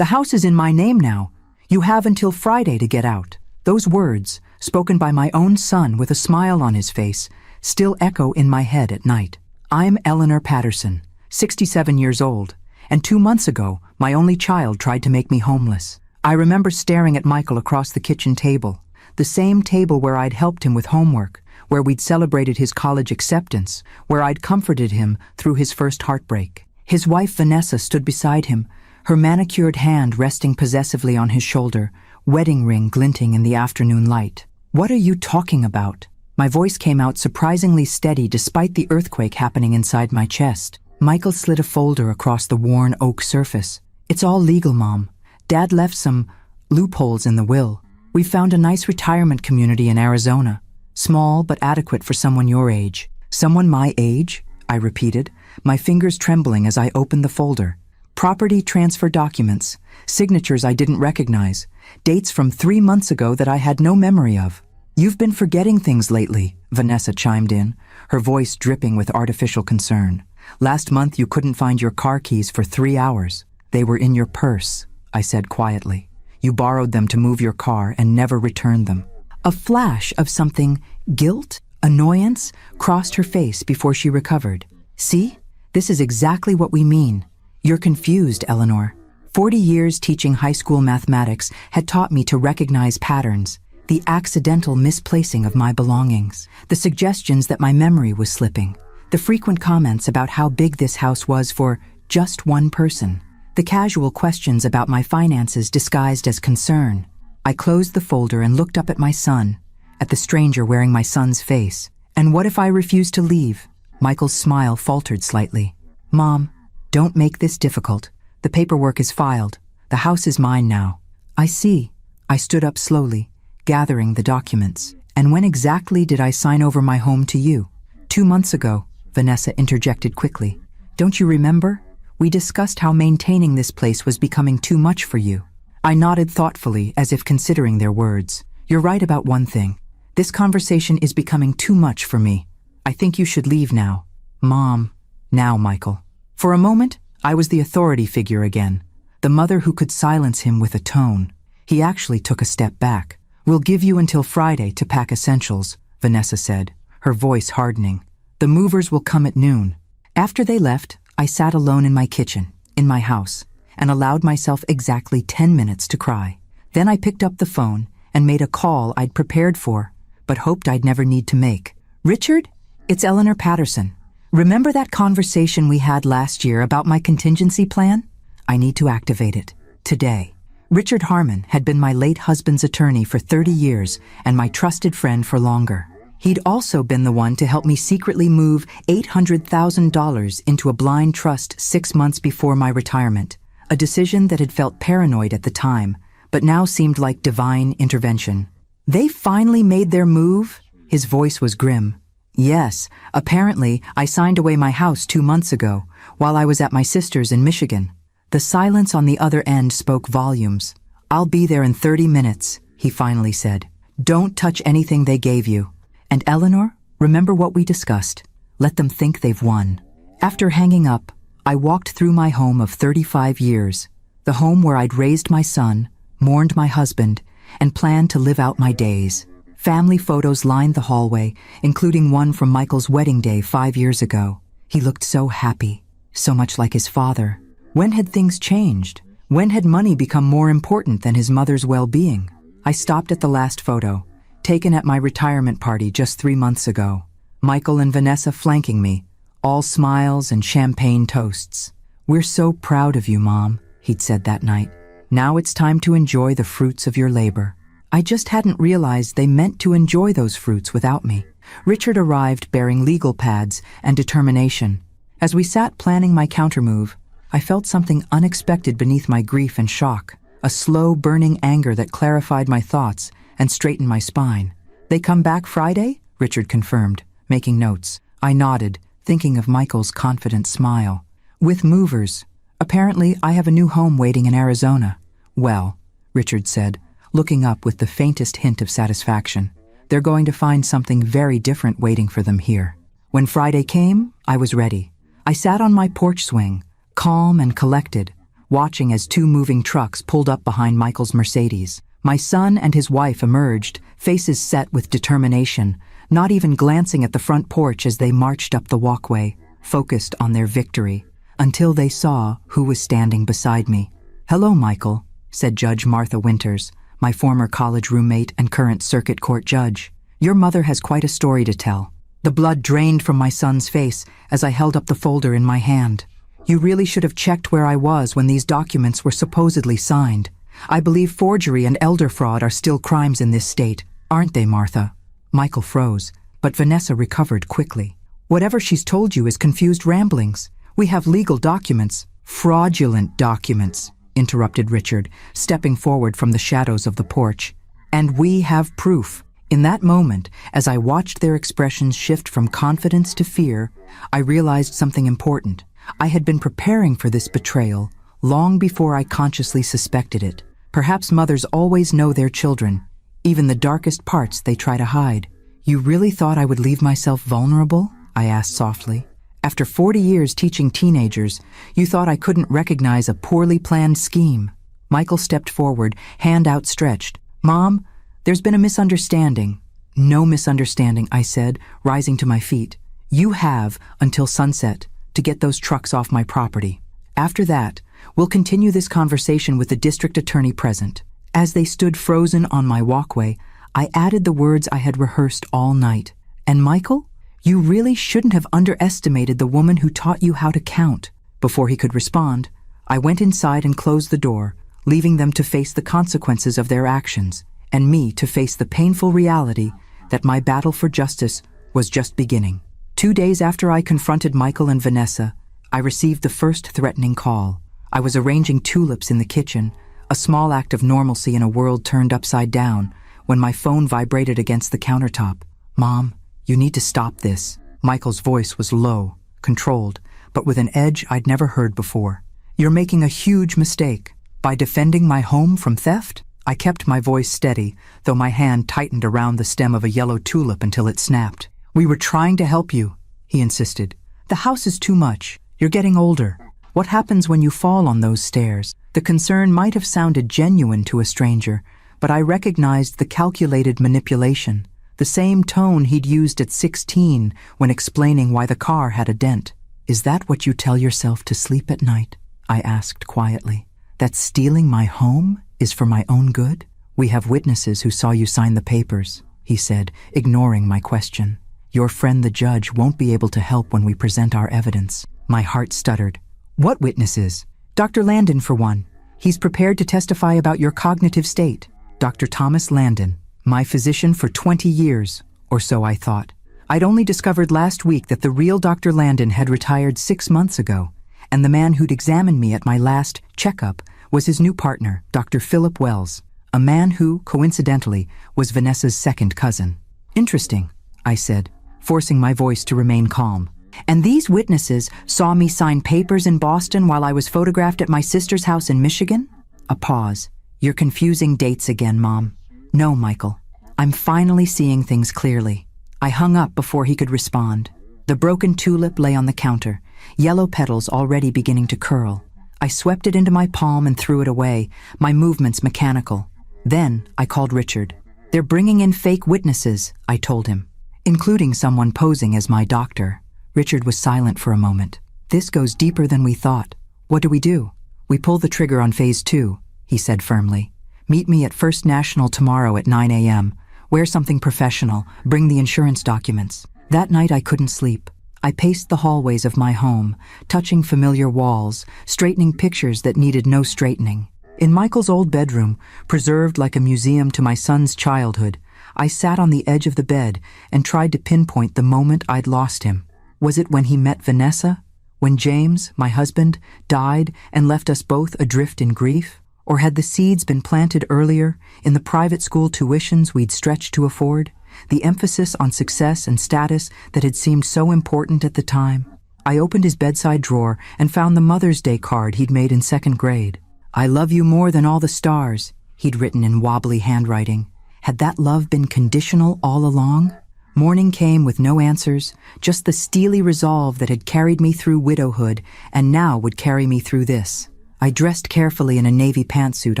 The house is in my name now. You have until Friday to get out. Those words, spoken by my own son with a smile on his face, still echo in my head at night. I'm Eleanor Patterson, 67 years old, and 2 months ago, my only child tried to make me homeless. I remember staring at Michael across the kitchen table, the same table where I'd helped him with homework, where we'd celebrated his college acceptance, where I'd comforted him through his first heartbreak. His wife Vanessa stood beside him, her manicured hand resting possessively on his shoulder, wedding ring glinting in the afternoon light. "What are you talking about?" My voice came out surprisingly steady despite the earthquake happening inside my chest. Michael slid a folder across the worn oak surface. "It's all legal, Mom. Dad left some loopholes in the will. We found a nice retirement community in Arizona. Small but adequate for someone your age." "Someone my age?" I repeated, my fingers trembling as I opened the folder. Property transfer documents, signatures I didn't recognize, dates from 3 months ago that I had no memory of. "You've been forgetting things lately," Vanessa chimed in, her voice dripping with artificial concern. "Last month you couldn't find your car keys for 3 hours. They were in your purse," I said quietly. "You borrowed them to move your car and never returned them." A flash of something, guilt, annoyance, crossed her face before she recovered. "See? This is exactly what we mean. You're confused, Eleanor. 40 years teaching high school mathematics had taught me to recognize patterns, the accidental misplacing of my belongings, the suggestions that my memory was slipping, the frequent comments about how big this house was for just one person, the casual questions about my finances disguised as concern. I closed the folder and looked up at my son, at the stranger wearing my son's face. "And what if I refuse to leave?" Michael's smile faltered slightly. "Mom, don't make this difficult. The paperwork is filed. The house is mine now." "I see." I stood up slowly, gathering the documents. "And when exactly did I sign over my home to you?" 2 months ago, Vanessa interjected quickly. "Don't you remember? We discussed how maintaining this place was becoming too much for you." I nodded thoughtfully, as if considering their words. "You're right about one thing. This conversation is becoming too much for me. I think you should leave now." "Mom." "Now, Michael." For a moment, I was the authority figure again, the mother who could silence him with a tone. He actually took a step back. "We'll give you until Friday to pack essentials," Vanessa said, her voice hardening. "The movers will come at noon." After they left, I sat alone in my kitchen, in my house, and allowed myself exactly 10 minutes to cry. Then I picked up the phone and made a call I'd prepared for, but hoped I'd never need to make. "Richard, it's Eleanor Patterson. Remember that conversation we had last year about my contingency plan? I need to activate it. Today." Richard Harmon had been my late husband's attorney for 30 years and my trusted friend for longer. He'd also been the one to help me secretly move $800,000 into a blind trust 6 months before my retirement, a decision that had felt paranoid at the time, but now seemed like divine intervention. "They finally made their move?" His voice was grim. "Yes, apparently I signed away my house 2 months ago, while I was at my sister's in Michigan." The silence on the other end spoke volumes. "I'll be there in 30 minutes, he finally said. "Don't touch anything they gave you. And Eleanor, remember what we discussed. Let them think they've won." After hanging up, I walked through my home of 35 years, the home where I'd raised my son, mourned my husband, and planned to live out my days. Family photos lined the hallway, including one from Michael's wedding day 5 years ago. He looked so happy, so much like his father. When had things changed? When had money become more important than his mother's well-being? I stopped at the last photo, taken at my retirement party just 3 months ago. Michael and Vanessa flanking me, all smiles and champagne toasts. "We're so proud of you, Mom," he'd said that night. "Now it's time to enjoy the fruits of your labor." I just hadn't realized they meant to enjoy those fruits without me. Richard arrived bearing legal pads and determination. As we sat planning my countermove, I felt something unexpected beneath my grief and shock, a slow burning anger that clarified my thoughts and straightened my spine. "They come back Friday?" Richard confirmed, making notes. I nodded, thinking of Michael's confident smile. "With movers. Apparently I have a new home waiting in Arizona." "Well," Richard said, looking up with the faintest hint of satisfaction, "they're going to find something very different waiting for them here." When Friday came, I was ready. I sat on my porch swing, calm and collected, watching as two moving trucks pulled up behind Michael's Mercedes. My son and his wife emerged, faces set with determination, not even glancing at the front porch as they marched up the walkway, focused on their victory, until they saw who was standing beside me. "Hello, Michael," said Judge Martha Winters, my former college roommate and current circuit court judge. "Your mother has quite a story to tell." The blood drained from my son's face as I held up the folder in my hand. "You really should have checked where I was when these documents were supposedly signed. I believe forgery and elder fraud are still crimes in this state, aren't they, Martha?" Michael froze, but Vanessa recovered quickly. "Whatever she's told you is confused ramblings. We have legal documents." "Fraudulent documents," interrupted Richard, stepping forward from the shadows of the porch. "And we have proof." In that moment, as I watched their expressions shift from confidence to fear, I realized something important. I had been preparing for this betrayal long before I consciously suspected it. Perhaps mothers always know their children, even the darkest parts they try to hide. "You really thought I would leave myself vulnerable?" I asked softly. "After 40 years teaching teenagers, you thought I couldn't recognize a poorly planned scheme." Michael stepped forward, hand outstretched. "Mom, there's been a misunderstanding." "No misunderstanding," I said, rising to my feet. "You have until sunset to get those trucks off my property. After that, we'll continue this conversation with the district attorney present." As they stood frozen on my walkway, I added the words I had rehearsed all night. "And Michael, you really shouldn't have underestimated the woman who taught you how to count." Before he could respond, I went inside and closed the door, leaving them to face the consequences of their actions, and me to face the painful reality that my battle for justice was just beginning. 2 days after I confronted Michael and Vanessa, I received the first threatening call. I was arranging tulips in the kitchen, a small act of normalcy in a world turned upside down, when my phone vibrated against the countertop. "Mom, you need to stop this." Michael's voice was low, controlled, but with an edge I'd never heard before. "You're making a huge mistake. By defending my home from theft?" I kept my voice steady, though my hand tightened around the stem of a yellow tulip until it snapped. "We were trying to help you," he insisted. "The house is too much. You're getting older. What happens when you fall on those stairs?" The concern might have sounded genuine to a stranger, but I recognized the calculated manipulation, the same tone he'd used at 16 when explaining why the car had a dent. "Is that what you tell yourself to sleep at night?" I asked quietly. "That stealing my home is for my own good?" "We have witnesses who saw you sign the papers," he said, ignoring my question. "Your friend the judge won't be able to help when we present our evidence." My heart stuttered. "What witnesses?" "Dr. Landon, for one. He's prepared to testify about your cognitive state." Dr. Thomas Landon, my physician for 20 years, or so I thought. I'd only discovered last week that the real Dr. Landon had retired 6 months ago, and the man who'd examined me at my last checkup was his new partner, Dr. Philip Wells, a man who, coincidentally, was Vanessa's second cousin. "Interesting," I said, forcing my voice to remain calm. "And these witnesses saw me sign papers in Boston while I was photographed at my sister's house in Michigan?" A pause. "You're confusing dates again, Mom." "No, Michael. I'm finally seeing things clearly." I hung up before he could respond. The broken tulip lay on the counter, yellow petals already beginning to curl. I swept it into my palm and threw it away, my movements mechanical. Then I called Richard. "They're bringing in fake witnesses," I told him, "including someone posing as my doctor." Richard was silent for a moment. "This goes deeper than we thought. What do we do?" "We pull the trigger on phase 2, he said firmly. "Meet me at First National tomorrow at 9 a.m. Wear something professional. Bring the insurance documents." That night I couldn't sleep. I paced the hallways of my home, touching familiar walls, straightening pictures that needed no straightening. In Michael's old bedroom, preserved like a museum to my son's childhood, I sat on the edge of the bed and tried to pinpoint the moment I'd lost him. Was it when he met Vanessa? When James, my husband, died and left us both adrift in grief? Or had the seeds been planted earlier in the private school tuitions we'd stretched to afford? The emphasis on success and status that had seemed so important at the time? I opened his bedside drawer and found the Mother's Day card he'd made in 2nd grade. "I love you more than all the stars," he'd written in wobbly handwriting. Had that love been conditional all along? Morning came with no answers, just the steely resolve that had carried me through widowhood and now would carry me through this. I dressed carefully in a navy pantsuit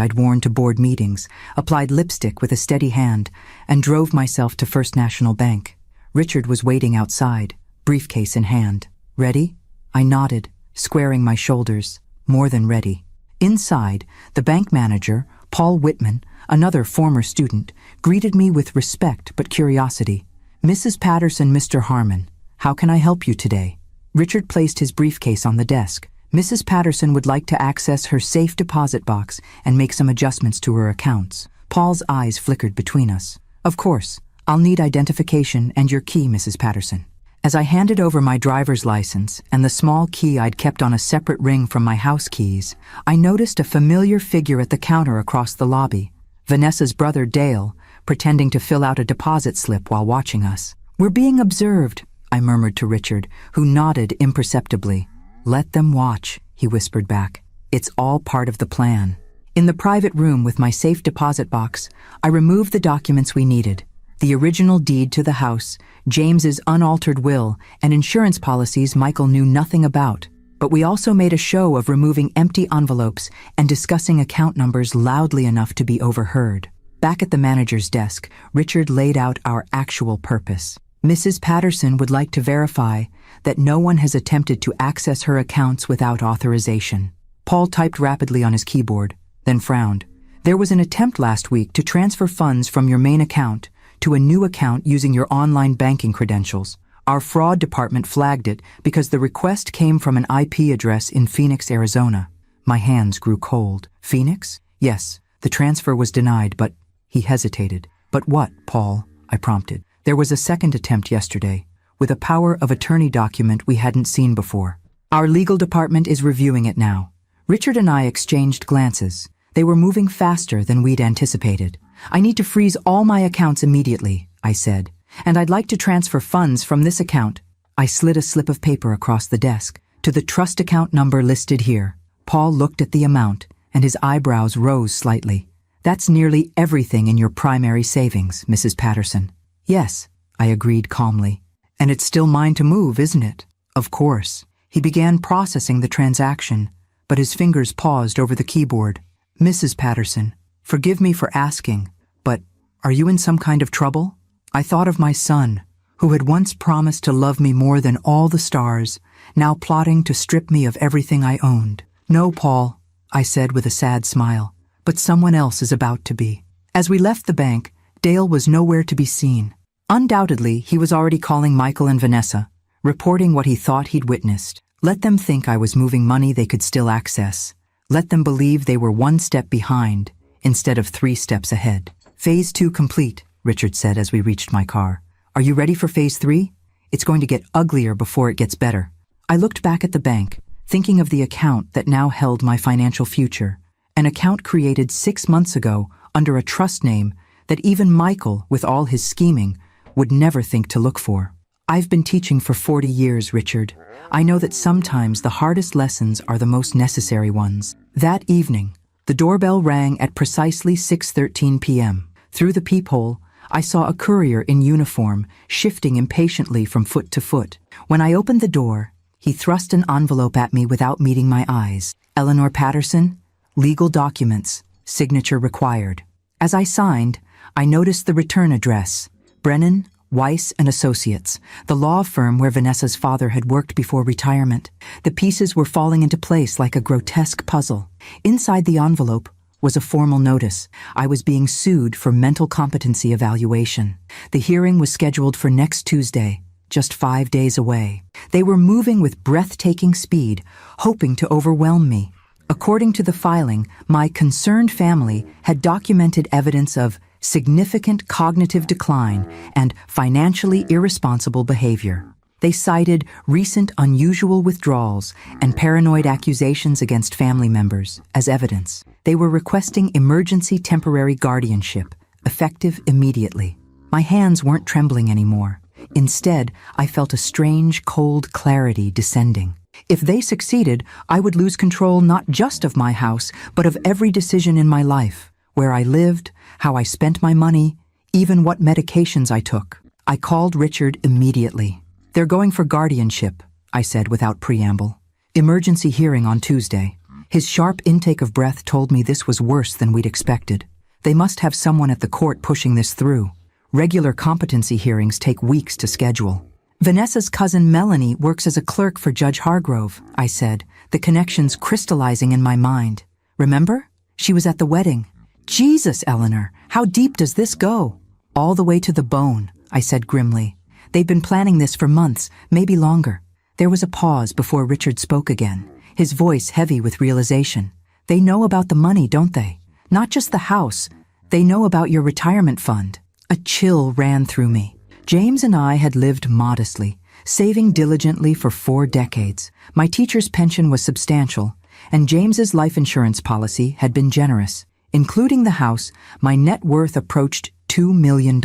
I'd worn to board meetings, applied lipstick with a steady hand, and drove myself to First National Bank. Richard was waiting outside, briefcase in hand. Ready? I nodded, squaring my shoulders. More than ready. Inside, the bank manager, Paul Whitman, another former student, greeted me with respect but curiosity. "Mrs. Patterson, Mr. Harmon, how can I help you today?" Richard placed his briefcase on the desk. "Mrs. Patterson would like to access her safe deposit box and make some adjustments to her accounts." Paul's eyes flickered between us. "Of course. I'll need identification and your key, Mrs. Patterson." As I handed over my driver's license and the small key I'd kept on a separate ring from my house keys, I noticed a familiar figure at the counter across the lobby. Vanessa's brother Dale, pretending to fill out a deposit slip while watching us. "We're being observed," I murmured to Richard, who nodded imperceptibly. "Let them watch," he whispered back. "It's all part of the plan." In the private room with my safe deposit box, I removed the documents we needed. The original deed to the house, James's unaltered will, and insurance policies Michael knew nothing about. But we also made a show of removing empty envelopes and discussing account numbers loudly enough to be overheard. Back at the manager's desk, Richard laid out our actual purpose. "Mrs. Patterson would like to verify that no one has attempted to access her accounts without authorization." Paul typed rapidly on his keyboard, then frowned. "There was an attempt last week to transfer funds from your main account to a new account using your online banking credentials. Our fraud department flagged it because the request came from an IP address in Phoenix, Arizona." My hands grew cold. "Phoenix? Yes, the transfer was denied, but..." He hesitated. "But what, Paul?" I prompted. "There was a second attempt yesterday, with a power of attorney document we hadn't seen before. Our legal department is reviewing it now." Richard and I exchanged glances. They were moving faster than we'd anticipated. "I need to freeze all my accounts immediately," I said, "and I'd like to transfer funds from this account." I slid a slip of paper across the desk to the trust account number listed here. Paul looked at the amount, and his eyebrows rose slightly. "That's nearly everything in your primary savings, Mrs. Patterson." "Yes," I agreed calmly. "And it's still mine to move, isn't it?" "Of course." He began processing the transaction, but his fingers paused over the keyboard. "Mrs. Patterson, forgive me for asking, but are you in some kind of trouble?" I thought of my son, who had once promised to love me more than all the stars, now plotting to strip me of everything I owned. "No, Paul," I said with a sad smile, "but someone else is about to be." As we left the bank, Dale was nowhere to be seen. Undoubtedly, he was already calling Michael and Vanessa, reporting what he thought he'd witnessed. Let them think I was moving money they could still access. Let them believe they were one step behind instead of 3 steps ahead. "Phase 2 complete," Richard said as we reached my car. "Are you ready for Phase 3? It's going to get uglier before it gets better." I looked back at the bank, thinking of the account that now held my financial future, an account created 6 months ago under a trust name that even Michael, with all his scheming, would never think to look for. "I've been teaching for 40 years, Richard. I know that sometimes the hardest lessons are the most necessary ones." That evening, the doorbell rang at precisely 6:13 p.m. Through the peephole, I saw a courier in uniform shifting impatiently from foot to foot. When I opened the door, he thrust an envelope at me without meeting my eyes. "Eleanor Patterson, legal documents, signature required." As I signed, I noticed the return address, Brennan, Weiss and Associates, the law firm where Vanessa's father had worked before retirement. The pieces were falling into place like a grotesque puzzle. Inside the envelope was a formal notice. I was being sued for mental competency evaluation. The hearing was scheduled for next Tuesday, just 5 days away. They were moving with breathtaking speed, hoping to overwhelm me. According to the filing, my concerned family had documented evidence of significant cognitive decline and financially irresponsible behavior. They cited recent unusual withdrawals and paranoid accusations against family members as evidence. They were requesting emergency temporary guardianship, effective immediately. My hands weren't trembling anymore. Instead, I felt a strange, cold clarity descending. If they succeeded, I would lose control not just of my house, but of every decision in my life, where I lived, how I spent my money, even what medications I took. I called Richard immediately. "They're going for guardianship," I said without preamble. "Emergency hearing on Tuesday. His sharp intake of breath told me this was worse than we'd expected. They must have someone at the court pushing this through. Regular competency hearings take weeks to schedule. Vanessa's cousin Melanie works as a clerk for Judge Hargrove, I said, the connections crystallizing in my mind. Remember? She was at the wedding. Jesus, Eleanor, how deep does this go? All the way to the bone, I said grimly. They've been planning this for months, maybe longer. There was a pause before Richard spoke again, his voice heavy with realization. They know about the money, don't they? Not just the house. They know about your retirement fund. A chill ran through me. James and I had lived modestly, saving diligently for 4 decades. My teacher's pension was substantial, and James's life insurance policy had been generous. Including the house, my net worth approached $2 million.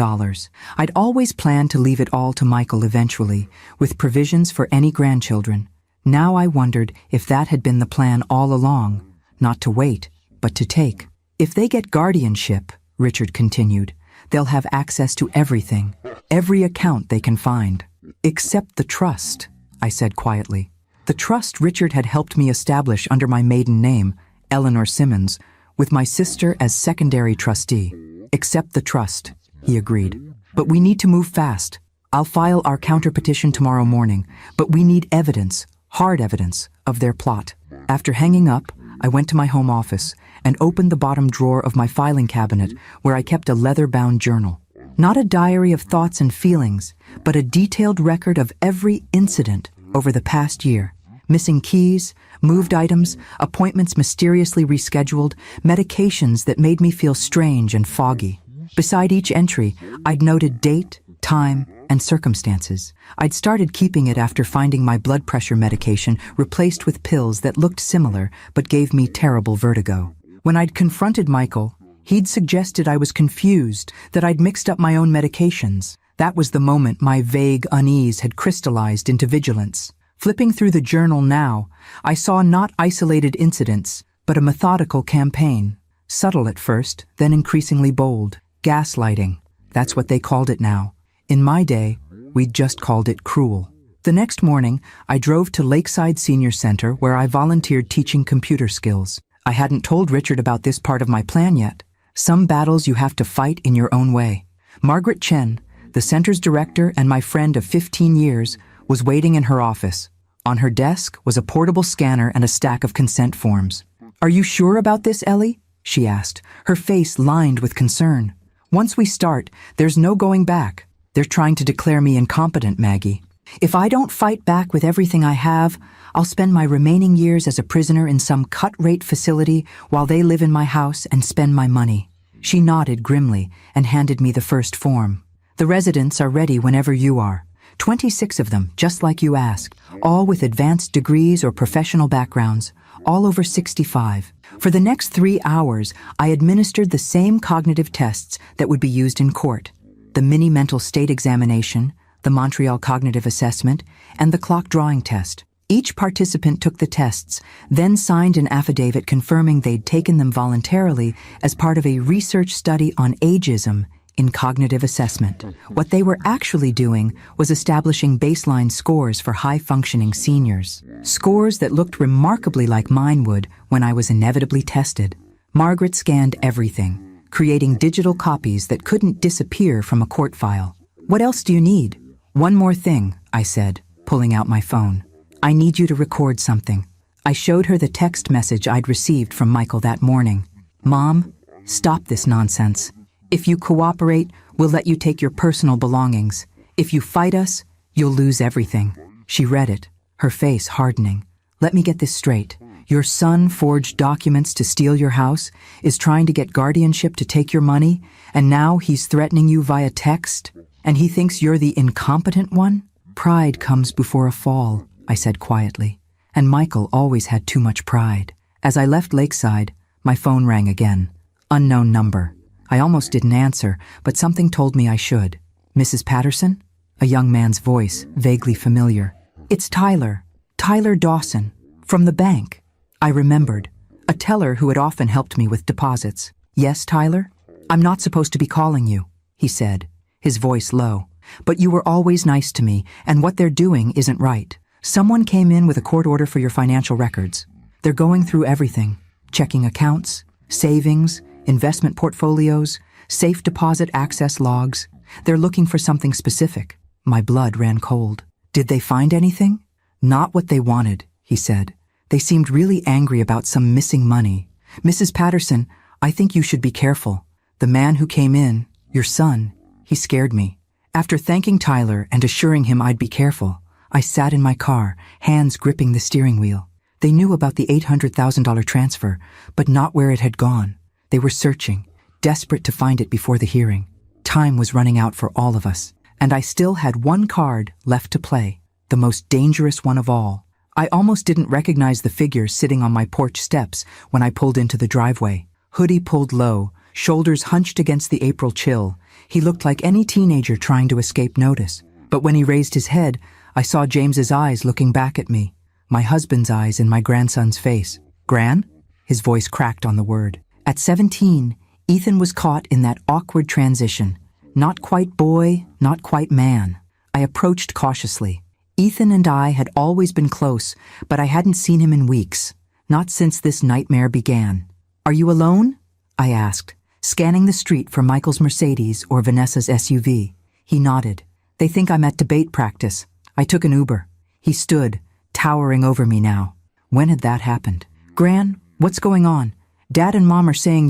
I'd always planned to leave it all to Michael eventually, with provisions for any grandchildren. Now I wondered if that had been the plan all along, not to wait, but to take. If they get guardianship, Richard continued, they'll have access to everything, every account they can find. Except the trust, I said quietly. The trust Richard had helped me establish under my maiden name, Eleanor Simmons, with my sister as secondary trustee. Accept the trust, he agreed. But we need to move fast. I'll file our counterpetition tomorrow morning, but we need evidence, hard evidence, of their plot. After hanging up, I went to my home office and opened the bottom drawer of my filing cabinet where I kept a leather-bound journal. Not a diary of thoughts and feelings, but a detailed record of every incident over the past year. Missing keys, moved items, appointments mysteriously rescheduled, medications that made me feel strange and foggy. Beside each entry, I'd noted date, time, and circumstances. I'd started keeping it after finding my blood pressure medication replaced with pills that looked similar but gave me terrible vertigo. When I'd confronted Michael, he'd suggested I was confused, that I'd mixed up my own medications. That was the moment my vague unease had crystallized into vigilance. Flipping through the journal now, I saw not isolated incidents, but a methodical campaign. Subtle at first, then increasingly bold. Gaslighting. That's what they called it now. In my day, we'd just called it cruel. The next morning, I drove to Lakeside Senior Center where I volunteered teaching computer skills. I hadn't told Richard about this part of my plan yet. Some battles you have to fight in your own way. Margaret Chen, the center's director and my friend of 15 years, was waiting in her office. On her desk was a portable scanner and a stack of consent forms. "Are you sure about this, Ellie?" she asked, her face lined with concern. "Once we start, there's no going back. They're trying to declare me incompetent, Maggie. If I don't fight back with everything I have, I'll spend my remaining years as a prisoner in some cut-rate facility while they live in my house and spend my money." She nodded grimly and handed me the first form. "The residents are ready whenever you are. 26 of them, just like you asked, all with advanced degrees or professional backgrounds, all over 65. For the next 3 hours, I administered the same cognitive tests that would be used in court. The mini mental state examination, the Montreal Cognitive Assessment, and the clock drawing test. Each participant took the tests, then signed an affidavit confirming they'd taken them voluntarily as part of a research study on ageism in cognitive assessment. What they were actually doing was establishing baseline scores for high-functioning seniors. Scores that looked remarkably like mine would when I was inevitably tested. Margaret scanned everything, creating digital copies that couldn't disappear from a court file. "What else do you need?" "One more thing," I said, pulling out my phone. "I need you to record something." I showed her the text message I'd received from Michael that morning. "Mom, stop this nonsense. If you cooperate, we'll let you take your personal belongings. If you fight us, you'll lose everything." She read it, her face hardening. "Let me get this straight. Your son forged documents to steal your house, is trying to get guardianship to take your money, and now he's threatening you via text? And he thinks you're the incompetent one?" "Pride comes before a fall," I said quietly. And Michael always had too much pride. As I left Lakeside, my phone rang again. Unknown number. I almost didn't answer, but something told me I should. "Mrs. Patterson?" A young man's voice, vaguely familiar. "It's Tyler. Tyler Dawson. From the bank." I remembered. A teller who had often helped me with deposits. "Yes, Tyler? I'm not supposed to be calling you," he said, his voice low. "But you were always nice to me, and what they're doing isn't right. Someone came in with a court order for your financial records. They're going through everything. Checking accounts, savings, investment portfolios, safe deposit access logs. They're looking for something specific. My blood ran cold. Did they find anything? Not what they wanted, he said. They seemed really angry about some missing money. Mrs. Patterson, I think you should be careful. The man who came in, your son, he scared me. After thanking Tyler and assuring him I'd be careful, I sat in my car, hands gripping the steering wheel. They knew about the $800,000 transfer, but not where it had gone. They were searching, desperate to find it before the hearing. Time was running out for all of us, and I still had one card left to play, the most dangerous one of all. I almost didn't recognize the figure sitting on my porch steps when I pulled into the driveway. Hoodie pulled low, shoulders hunched against the April chill. He looked like any teenager trying to escape notice. But when he raised his head, I saw James's eyes looking back at me, my husband's eyes in my grandson's face. Gran? His voice cracked on the word. At 17, Ethan was caught in that awkward transition. Not quite boy, not quite man. I approached cautiously. Ethan and I had always been close, but I hadn't seen him in weeks. Not since this nightmare began. Are you alone? I asked, scanning the street for Michael's Mercedes or Vanessa's SUV. He nodded. They think I'm at debate practice. I took an Uber. He stood, towering over me now. When had that happened? Gran, what's going on? Dad and Mom are saying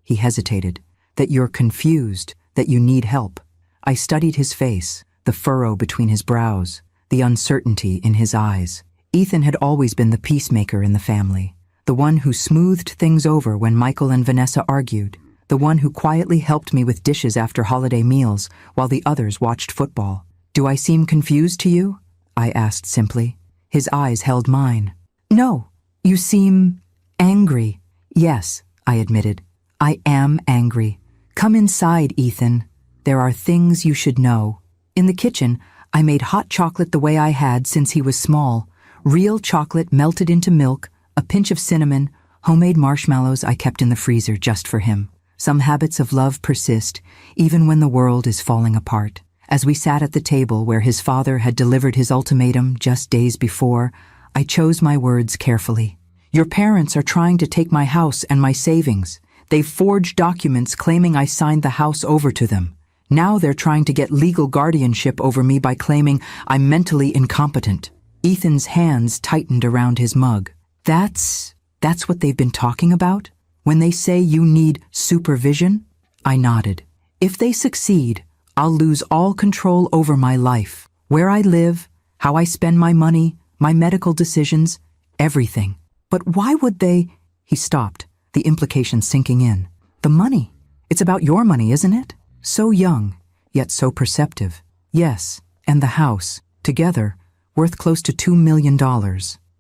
he hesitated, that you're confused, that you need help. I studied his face, the furrow between his brows, the uncertainty in his eyes. Ethan had always been the peacemaker in the family, the one who smoothed things over when Michael and Vanessa argued, the one who quietly helped me with dishes after holiday meals while the others watched football. Do I seem confused to you? I asked simply. His eyes held mine. No, you seem angry. Yes, I admitted. I am angry. Come inside, Ethan. There are things you should know. In the kitchen, I made hot chocolate the way I had since he was small. Real chocolate melted into milk, a pinch of cinnamon, homemade marshmallows I kept in the freezer just for him. Some habits of love persist, even when the world is falling apart. As we sat at the table where his father had delivered his ultimatum just days before, I chose my words carefully. Your parents are trying to take my house and my savings. They've forged documents claiming I signed the house over to them. Now they're trying to get legal guardianship over me by claiming I'm mentally incompetent. Ethan's hands tightened around his mug. That's what they've been talking about? When they say you need supervision? I nodded. If they succeed, I'll lose all control over my life. Where I live, how I spend my money, my medical decisions, everything. But why would they? He stopped, the implication sinking in. The money. It's about your money, isn't it? So young, yet so perceptive. Yes, and the house, together, worth close to $2 million.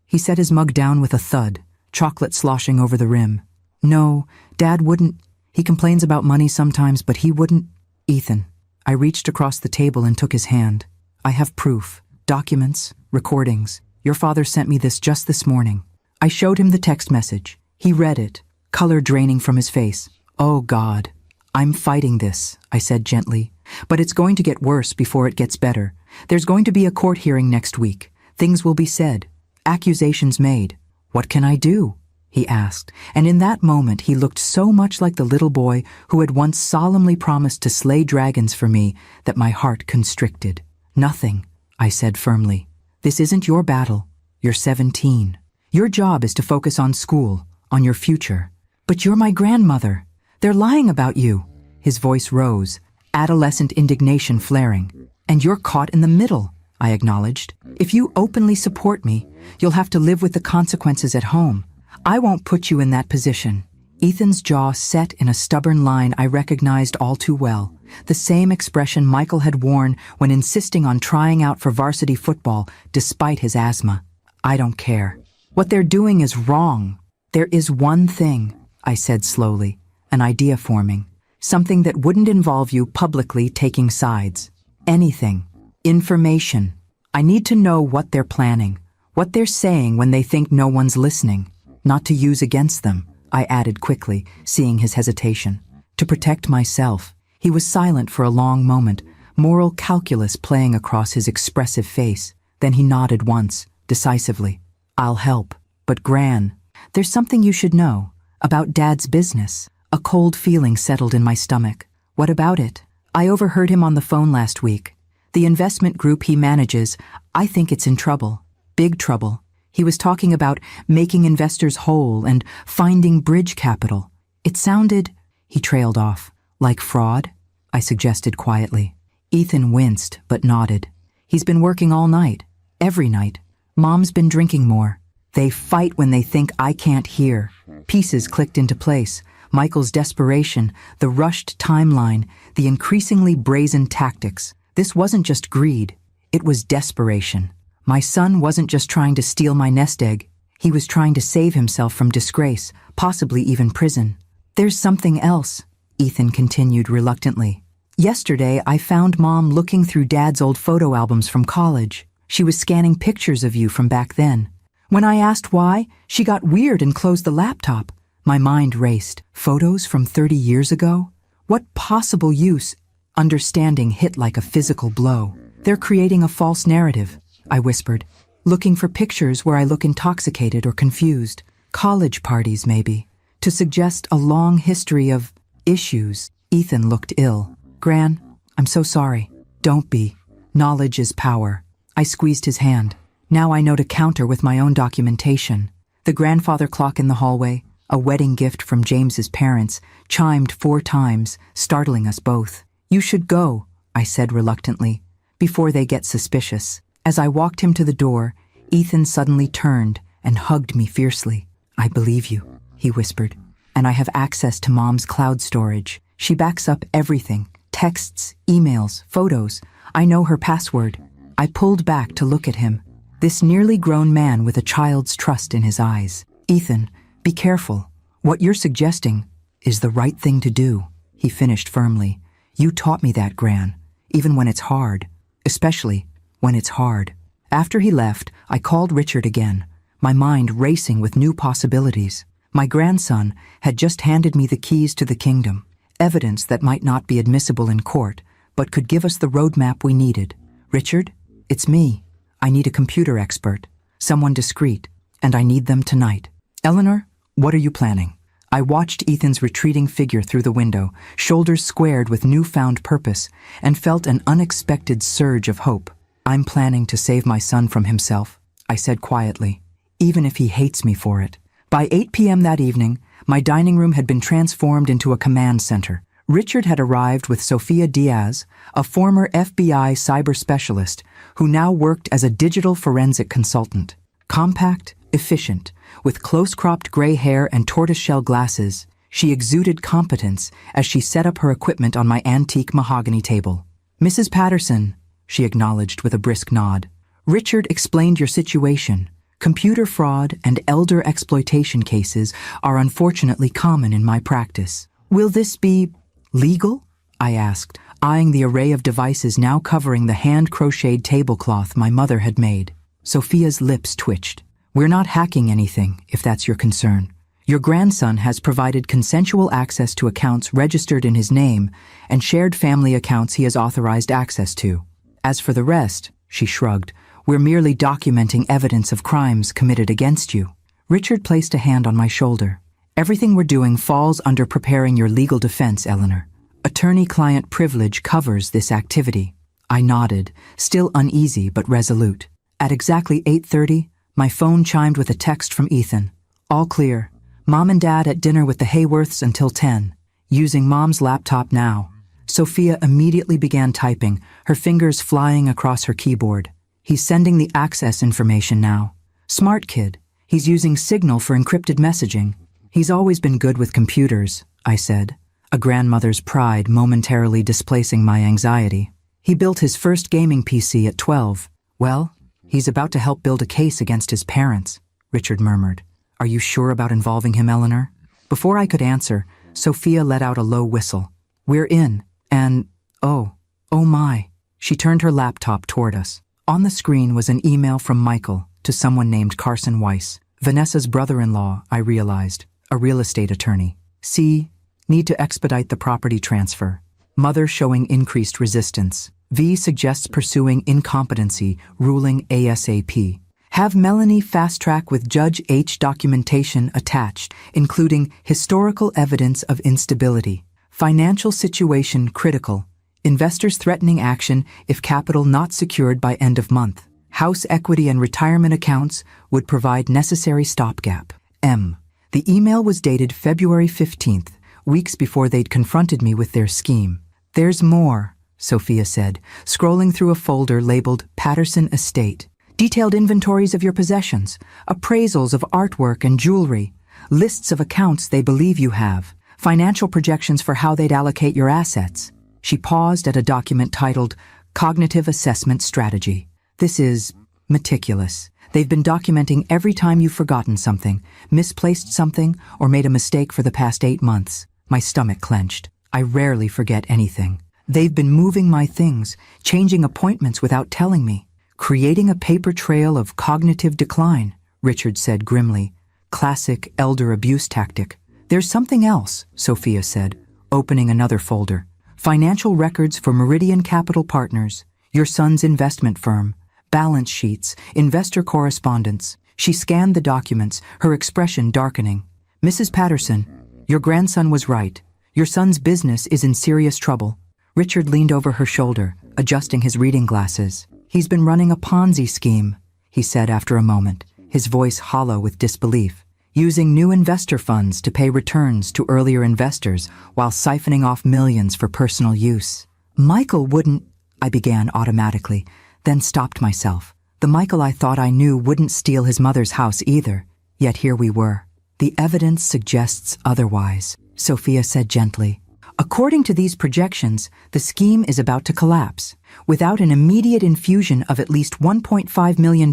He set his mug down with a thud, chocolate sloshing over the rim. No, Dad wouldn't. He complains about money sometimes, but he wouldn't. Ethan. I reached across the table and took his hand. I have proof, documents, recordings. Your father sent me this just this morning. I showed him the text message. He read it, color draining from his face. Oh, God. I'm fighting this, I said gently. But it's going to get worse before it gets better. There's going to be a court hearing next week. Things will be said. Accusations made. What can I do? He asked, and in that moment he looked so much like the little boy who had once solemnly promised to slay dragons for me that my heart constricted. Nothing, I said firmly. This isn't your battle. You're 17. Your job is to focus on school, on your future. But you're my grandmother. They're lying about you. His voice rose, adolescent indignation flaring. And you're caught in the middle, I acknowledged. If you openly support me, you'll have to live with the consequences at home. I won't put you in that position. Ethan's jaw set in a stubborn line I recognized all too well, the same expression Michael had worn when insisting on trying out for varsity football despite his asthma. I don't care. What they're doing is wrong. There is one thing, I said slowly, an idea forming, something that wouldn't involve you publicly taking sides. Anything. Information. I need to know what they're planning, what they're saying when they think no one's listening. Not to use against them, I added quickly, seeing his hesitation. To protect myself. He was silent for a long moment, moral calculus playing across his expressive face. Then he nodded once, decisively. I'll help. But Gran, "There's something you should know about Dad's business." A cold feeling settled in my stomach. "What about it?" "I overheard him on the phone last week. The investment group he manages, I think it's in trouble. Big trouble. He was talking about making investors whole and finding bridge capital. It sounded," he trailed off, "like fraud?" I suggested quietly. Ethan winced but nodded. "He's been working all night. Every night. Mom's been drinking more. They fight when they think I can't hear." Pieces clicked into place. Michael's desperation, the rushed timeline, the increasingly brazen tactics. This wasn't just greed. It was desperation. My son wasn't just trying to steal my nest egg. He was trying to save himself from disgrace, possibly even prison. "There's something else," Ethan continued reluctantly. "Yesterday, I found Mom looking through Dad's old photo albums from college. She was scanning pictures of you from back then. When I asked why, she got weird and closed the laptop. My mind raced. Photos from 30 years ago? What possible use?" Understanding hit like a physical blow. "They're creating a false narrative," I whispered, "looking for pictures where I look intoxicated or confused. College parties, maybe, to suggest a long history of issues." Ethan looked ill. "Gran, I'm so sorry." "Don't be. Knowledge is power." I squeezed his hand. "Now I know to counter with my own documentation." The grandfather clock in the hallway, a wedding gift from James's parents, chimed 4 times, startling us both. "You should go," I said reluctantly, "before they get suspicious." As I walked him to the door, Ethan suddenly turned and hugged me fiercely. "I believe you," he whispered, "and I have access to Mom's cloud storage. She backs up everything, texts, emails, photos. I know her password." I pulled back to look at him, this nearly grown man with a child's trust in his eyes. "Ethan, be careful. What you're suggesting is the right thing to do," he finished firmly. "You taught me that, Gran, even when it's hard, especially when it's hard." After he left, I called Richard again, my mind racing with new possibilities. My grandson had just handed me the keys to the kingdom, evidence that might not be admissible in court, but could give us the roadmap we needed. "Richard, it's me. I need a computer expert, someone discreet, and I need them tonight." "Eleanor, what are you planning?" I watched Ethan's retreating figure through the window, shoulders squared with newfound purpose, and felt an unexpected surge of hope. "I'm planning to save my son from himself," I said quietly, "even if he hates me for it." By 8 p.m. that evening, my dining room had been transformed into a command center. Richard had arrived with Sofia Diaz, a former FBI cyber specialist who now worked as a digital forensic consultant. Compact, efficient, with close-cropped gray hair and tortoiseshell glasses, she exuded competence as she set up her equipment on my antique mahogany table. "Mrs. Patterson," she acknowledged with a brisk nod. "Richard explained your situation. Computer fraud and elder exploitation cases are unfortunately common in my practice. Will this be legal?" I asked, eyeing the array of devices now covering the hand-crocheted tablecloth my mother had made. Sophia's lips twitched. "We're not hacking anything, if that's your concern. Your grandson has provided consensual access to accounts registered in his name and shared family accounts he has authorized access to. As for the rest," she shrugged, "we're merely documenting evidence of crimes committed against you." Richard placed a hand on my shoulder. "Everything we're doing falls under preparing your legal defense, Eleanor. Attorney-client privilege covers this activity." I nodded, still uneasy but resolute. At exactly 8:30, my phone chimed with a text from Ethan. "All clear. Mom and Dad at dinner with the Hayworths until 10. Using Mom's laptop now." Sophia immediately began typing, her fingers flying across her keyboard. "He's sending the access information now. Smart kid. He's using Signal for encrypted messaging. He's always been good with computers," I said, a grandmother's pride momentarily displacing my anxiety. "He built his first gaming PC at 12. Well, he's about to help build a case against his parents," Richard murmured. "Are you sure about involving him, Eleanor?" Before I could answer, Sophia let out a low whistle. "We're in, and oh my." She turned her laptop toward us. On the screen was an email from Michael to someone named Carson Weiss, Vanessa's brother-in-law, I realized, a real estate attorney. "C. Need to expedite the property transfer. Mother showing increased resistance. V suggests pursuing incompetency, ruling ASAP. Have Melanie fast-track with Judge H documentation attached, including historical evidence of instability. Financial situation critical. Investors threatening action if capital not secured by end of month. House equity and retirement accounts would provide necessary stopgap. M. The email was dated February 15th, weeks before they'd confronted me with their scheme. There's more, Sophia said, scrolling through a folder labeled Patterson Estate. Detailed inventories of your possessions, appraisals of artwork and jewelry, lists of accounts they believe you have, financial projections for how they'd allocate your assets. She paused at a document titled Cognitive Assessment Strategy. This is meticulous. They've been documenting every time you've forgotten something, misplaced something, or made a mistake for the past 8 months. My stomach clenched. I rarely forget anything. They've been moving my things, changing appointments without telling me. Creating a paper trail of cognitive decline, Richard said grimly. Classic elder abuse tactic. There's something else, Sophia said, opening another folder. Financial records for Meridian Capital Partners, your son's investment firm, balance sheets, investor correspondence. She scanned the documents, her expression darkening. Mrs. Patterson, your grandson was right. Your son's business is in serious trouble. Richard leaned over her shoulder, adjusting his reading glasses. He's been running a Ponzi scheme, he said after a moment, his voice hollow with disbelief, using new investor funds to pay returns to earlier investors while siphoning off millions for personal use. Michael wouldn't, I began automatically, then stopped myself. The Michael I thought I knew wouldn't steal his mother's house either, yet here we were. The evidence suggests otherwise, Sophia said gently. According to these projections, the scheme is about to collapse. Without an immediate infusion of at least $1.5 million,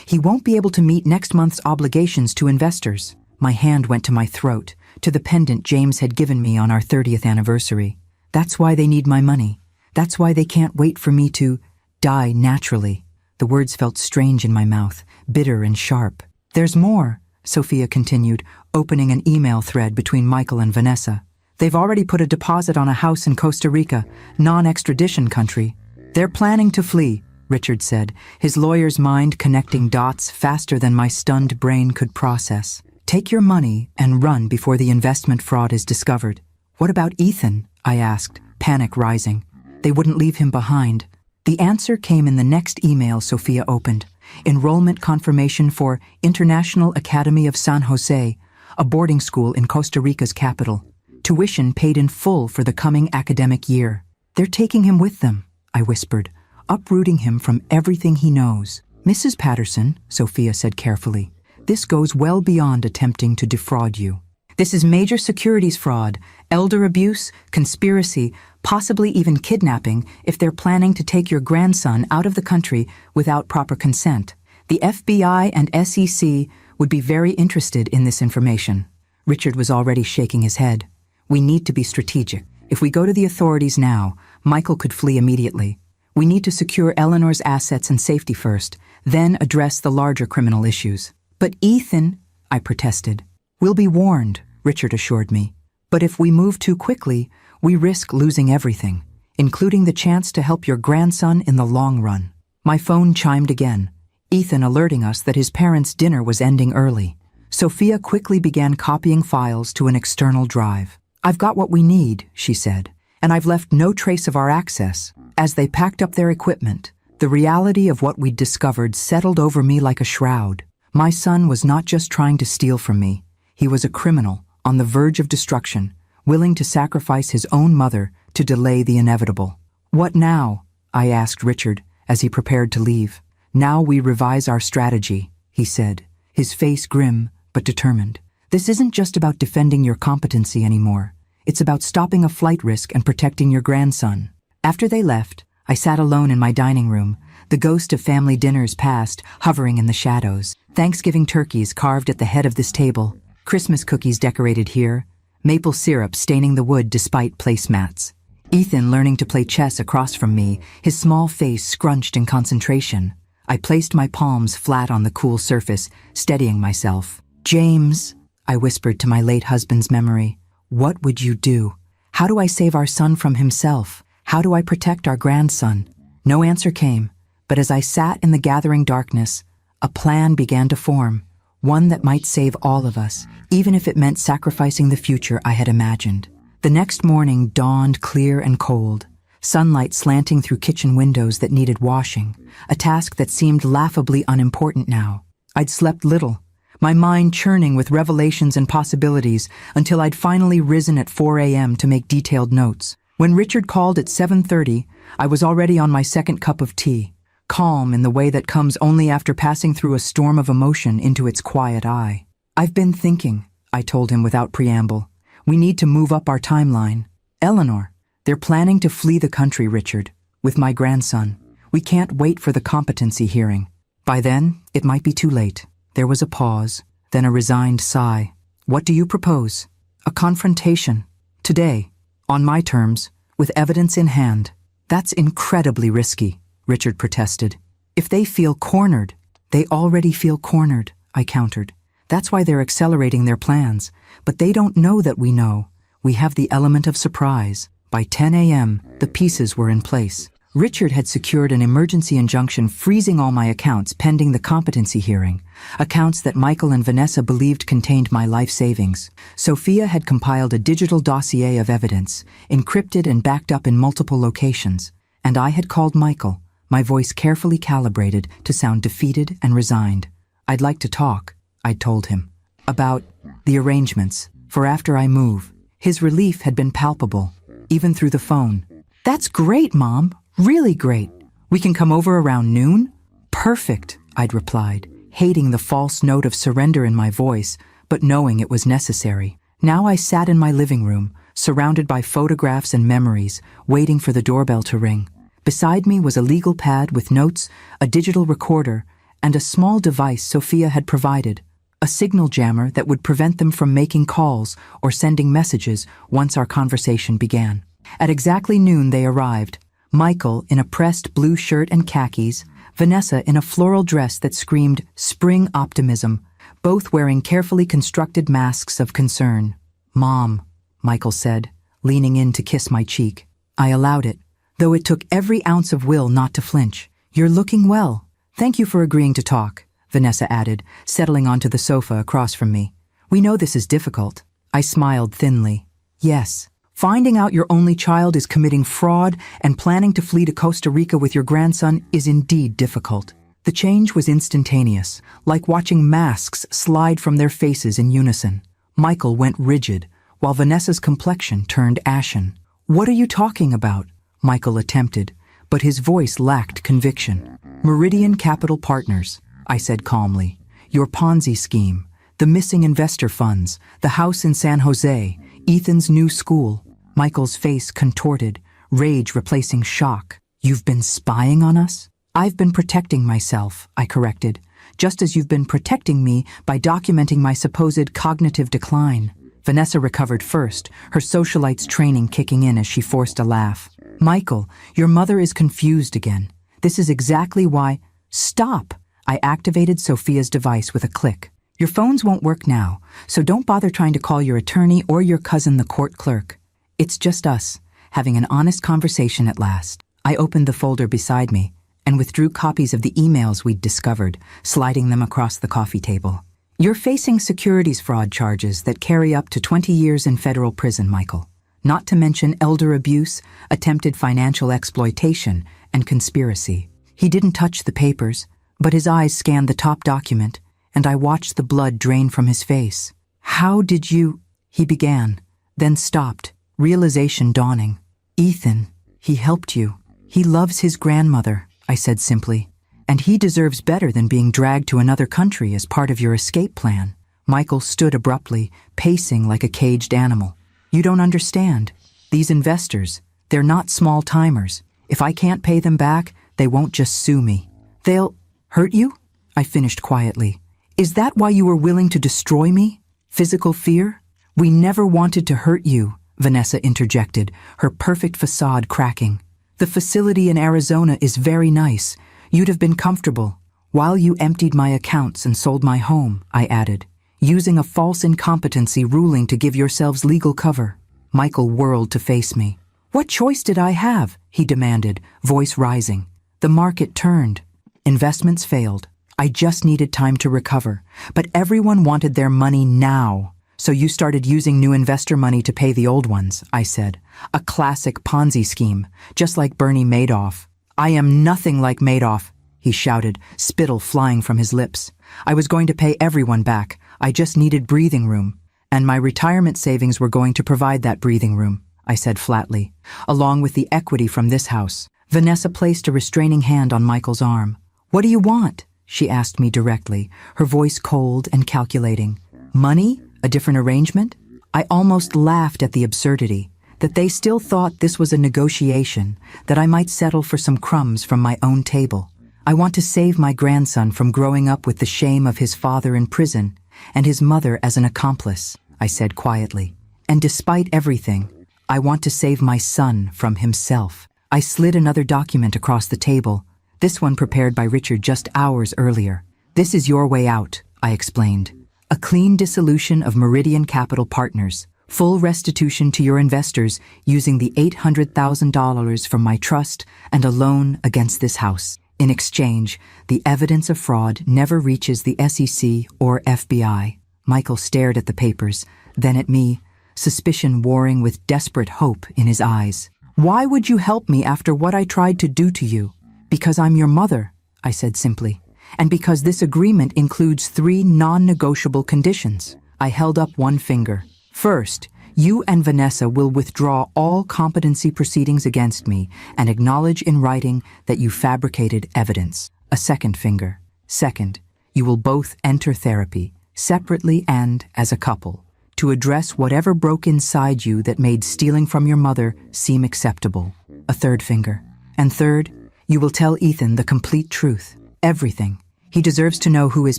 he won't be able to meet next month's obligations to investors. My hand went to my throat, to the pendant James had given me on our 30th anniversary. That's why they need my money. That's why they can't wait for me to die naturally. The words felt strange in my mouth, bitter and sharp. There's more, Sophia continued, opening an email thread between Michael and Vanessa. They've already put a deposit on a house in Costa Rica, non-extradition country. They're planning to flee, Richard said, his lawyer's mind connecting dots faster than my stunned brain could process. Take your money and run before the investment fraud is discovered. What about Ethan? I asked, panic rising. They wouldn't leave him behind. The answer came in the next email Sophia opened. Enrollment confirmation for International Academy of San Jose, a boarding school in Costa Rica's capital. Tuition paid in full for the coming academic year. They're taking him with them, I whispered, uprooting him from everything he knows. Mrs. Patterson, Sophia said carefully, this goes well beyond attempting to defraud you. This is major securities fraud, elder abuse, conspiracy, possibly even kidnapping if they're planning to take your grandson out of the country without proper consent. The FBI and SEC would be very interested in this information. Richard was already shaking his head. We need to be strategic. If we go to the authorities now, Michael could flee immediately. We need to secure Eleanor's assets and safety first, then address the larger criminal issues. But Ethan, I protested. We'll be warned, Richard assured me. But if we move too quickly, we risk losing everything, including the chance to help your grandson in the long run. My phone chimed again, Ethan alerting us that his parents' dinner was ending early. Sophia quickly began copying files to an external drive. I've got what we need, she said, and I've left no trace of our access. As they packed up their equipment, the reality of what we'd discovered settled over me like a shroud. My son was not just trying to steal from me. He was a criminal, on the verge of destruction, willing to sacrifice his own mother to delay the inevitable. What now? I asked Richard as he prepared to leave. Now we revise our strategy, he said, his face grim but determined. This isn't just about defending your competency anymore. It's about stopping a flight risk and protecting your grandson. After they left, I sat alone in my dining room, the ghost of family dinners past hovering in the shadows. Thanksgiving turkeys carved at the head of this table, Christmas cookies decorated here, maple syrup staining the wood despite placemats. Ethan learning to play chess across from me, his small face scrunched in concentration. I placed my palms flat on the cool surface, steadying myself. James, I whispered to my late husband's memory, what would you do? How do I save our son from himself? How do I protect our grandson? No answer came, but as I sat in the gathering darkness, A plan began to form, one that might save all of us, even if it meant sacrificing the future I had imagined. The next morning dawned clear and cold, sunlight slanting through kitchen windows that needed washing, a task that seemed laughably unimportant now. I'd slept little, my mind churning with revelations and possibilities until I'd finally risen at 4 a.m. to make detailed notes. When Richard called at 7:30, I was already on my second cup of tea, calm in the way that comes only after passing through a storm of emotion into its quiet eye. "I've been thinking," I told him without preamble. "We need to move up our timeline. Eleanor, they're planning to flee the country, Richard, with my grandson. We can't wait for the competency hearing. By then, it might be too late." There was a pause, then a resigned sigh. "What do you propose?" "A confrontation. Today, on my terms, with evidence in hand." "That's incredibly risky," Richard protested. "If they feel cornered." "They already feel cornered," I countered. "That's why they're accelerating their plans. But they don't know that we know. We have the element of surprise." By 10 a.m., the pieces were in place. Richard had secured an emergency injunction freezing all my accounts pending the competency hearing, accounts that Michael and Vanessa believed contained my life savings. Sophia had compiled a digital dossier of evidence, encrypted and backed up in multiple locations, and I had called Michael, my voice carefully calibrated to sound defeated and resigned. "I'd like to talk," I'd told him, "about the arrangements for after I move." His relief had been palpable, even through the phone. "That's great, Mom. Really great. We can come over around noon?" "Perfect," I'd replied, hating the false note of surrender in my voice, but knowing it was necessary. Now I sat in my living room, surrounded by photographs and memories, waiting for the doorbell to ring. Beside me was a legal pad with notes, a digital recorder, and a small device Sophia had provided, a signal jammer that would prevent them from making calls or sending messages once our conversation began. At exactly noon they arrived, Michael in a pressed blue shirt and khakis, Vanessa in a floral dress that screamed spring optimism, both wearing carefully constructed masks of concern. "Mom," Michael said, leaning in to kiss my cheek. I allowed it, though it took every ounce of will not to flinch. "You're looking well. Thank you for agreeing to talk," Vanessa added, settling onto the sofa across from me. "We know this is difficult." I smiled thinly. "Yes. Finding out your only child is committing fraud and planning to flee to Costa Rica with your grandson is indeed difficult." The change was instantaneous, like watching masks slide from their faces in unison. Michael went rigid, while Vanessa's complexion turned ashen. "What are you talking about?" Michael attempted, but his voice lacked conviction. "Meridian Capital Partners," I said calmly. "Your Ponzi scheme, the missing investor funds, the house in San Jose, Ethan's new school." Michael's face contorted, rage replacing shock. "You've been spying on us?" "I've been protecting myself," I corrected, "just as you've been protecting me by documenting my supposed cognitive decline." Vanessa recovered first, her socialite's training kicking in as she forced a laugh. "Michael, your mother is confused again. This is exactly why—" "Stop!" I activated Sophia's device with a click. "Your phones won't work now, so don't bother trying to call your attorney or your cousin the court clerk. It's just us, having an honest conversation at last." I opened the folder beside me and withdrew copies of the emails we'd discovered, sliding them across the coffee table. "You're facing securities fraud charges that carry up to 20 years in federal prison, Michael. Not to mention elder abuse, attempted financial exploitation, and conspiracy." He didn't touch the papers, but his eyes scanned the top document, and I watched the blood drain from his face. "How did you—" he began, then stopped, realization dawning. "Ethan, he helped you. He loves his grandmother," I said simply, "and he deserves better than being dragged to another country as part of your escape plan." Michael stood abruptly, pacing like a caged animal. "You don't understand. These investors, they're not small-timers. If I can't pay them back, they won't just sue me. They'll— hurt you?" I finished quietly. "Is that why you were willing to destroy me? Physical fear?" "We never wanted to hurt you," Vanessa interjected, her perfect facade cracking. "The facility in Arizona is very nice. You'd have been comfortable. While you emptied my accounts and sold my home," I added, "using a false incompetency ruling to give yourselves legal cover." Michael whirled to face me. "What choice did I have?" he demanded, voice rising. "The market turned. Investments failed. I just needed time to recover, but everyone wanted their money now. So you started using new investor money to pay the old ones, I said. A classic Ponzi scheme, just like Bernie Madoff. I am nothing like Madoff, he shouted, spittle flying from his lips. I was going to pay everyone back. I just needed breathing room. And my retirement savings were going to provide that breathing room, I said flatly, along with the equity from this house. Vanessa placed a restraining hand on Michael's arm. What do you want? She asked me directly, her voice cold and calculating. Money? A different arrangement? I almost laughed at the absurdity, that they still thought this was a negotiation, that I might settle for some crumbs from my own table. I want to save my grandson from growing up with the shame of his father in prison and his mother as an accomplice, I said quietly. And despite everything, I want to save my son from himself. I slid another document across the table, this one prepared by Richard just hours earlier. This is your way out, I explained. A clean dissolution of Meridian Capital Partners, full restitution to your investors using the $800,000 from my trust and a loan against this house. In exchange, the evidence of fraud never reaches the SEC or FBI. Michael stared at the papers, then at me, suspicion warring with desperate hope in his eyes. Why would you help me after what I tried to do to you? Because I'm your mother, I said simply. And because this agreement includes 3 non-negotiable conditions. I held up one finger. First, you and Vanessa will withdraw all competency proceedings against me and acknowledge in writing that you fabricated evidence. A second finger. Second, you will both enter therapy, separately and as a couple, to address whatever broke inside you that made stealing from your mother seem acceptable. A third finger. And third, you will tell Ethan the complete truth. Everything. He deserves to know who his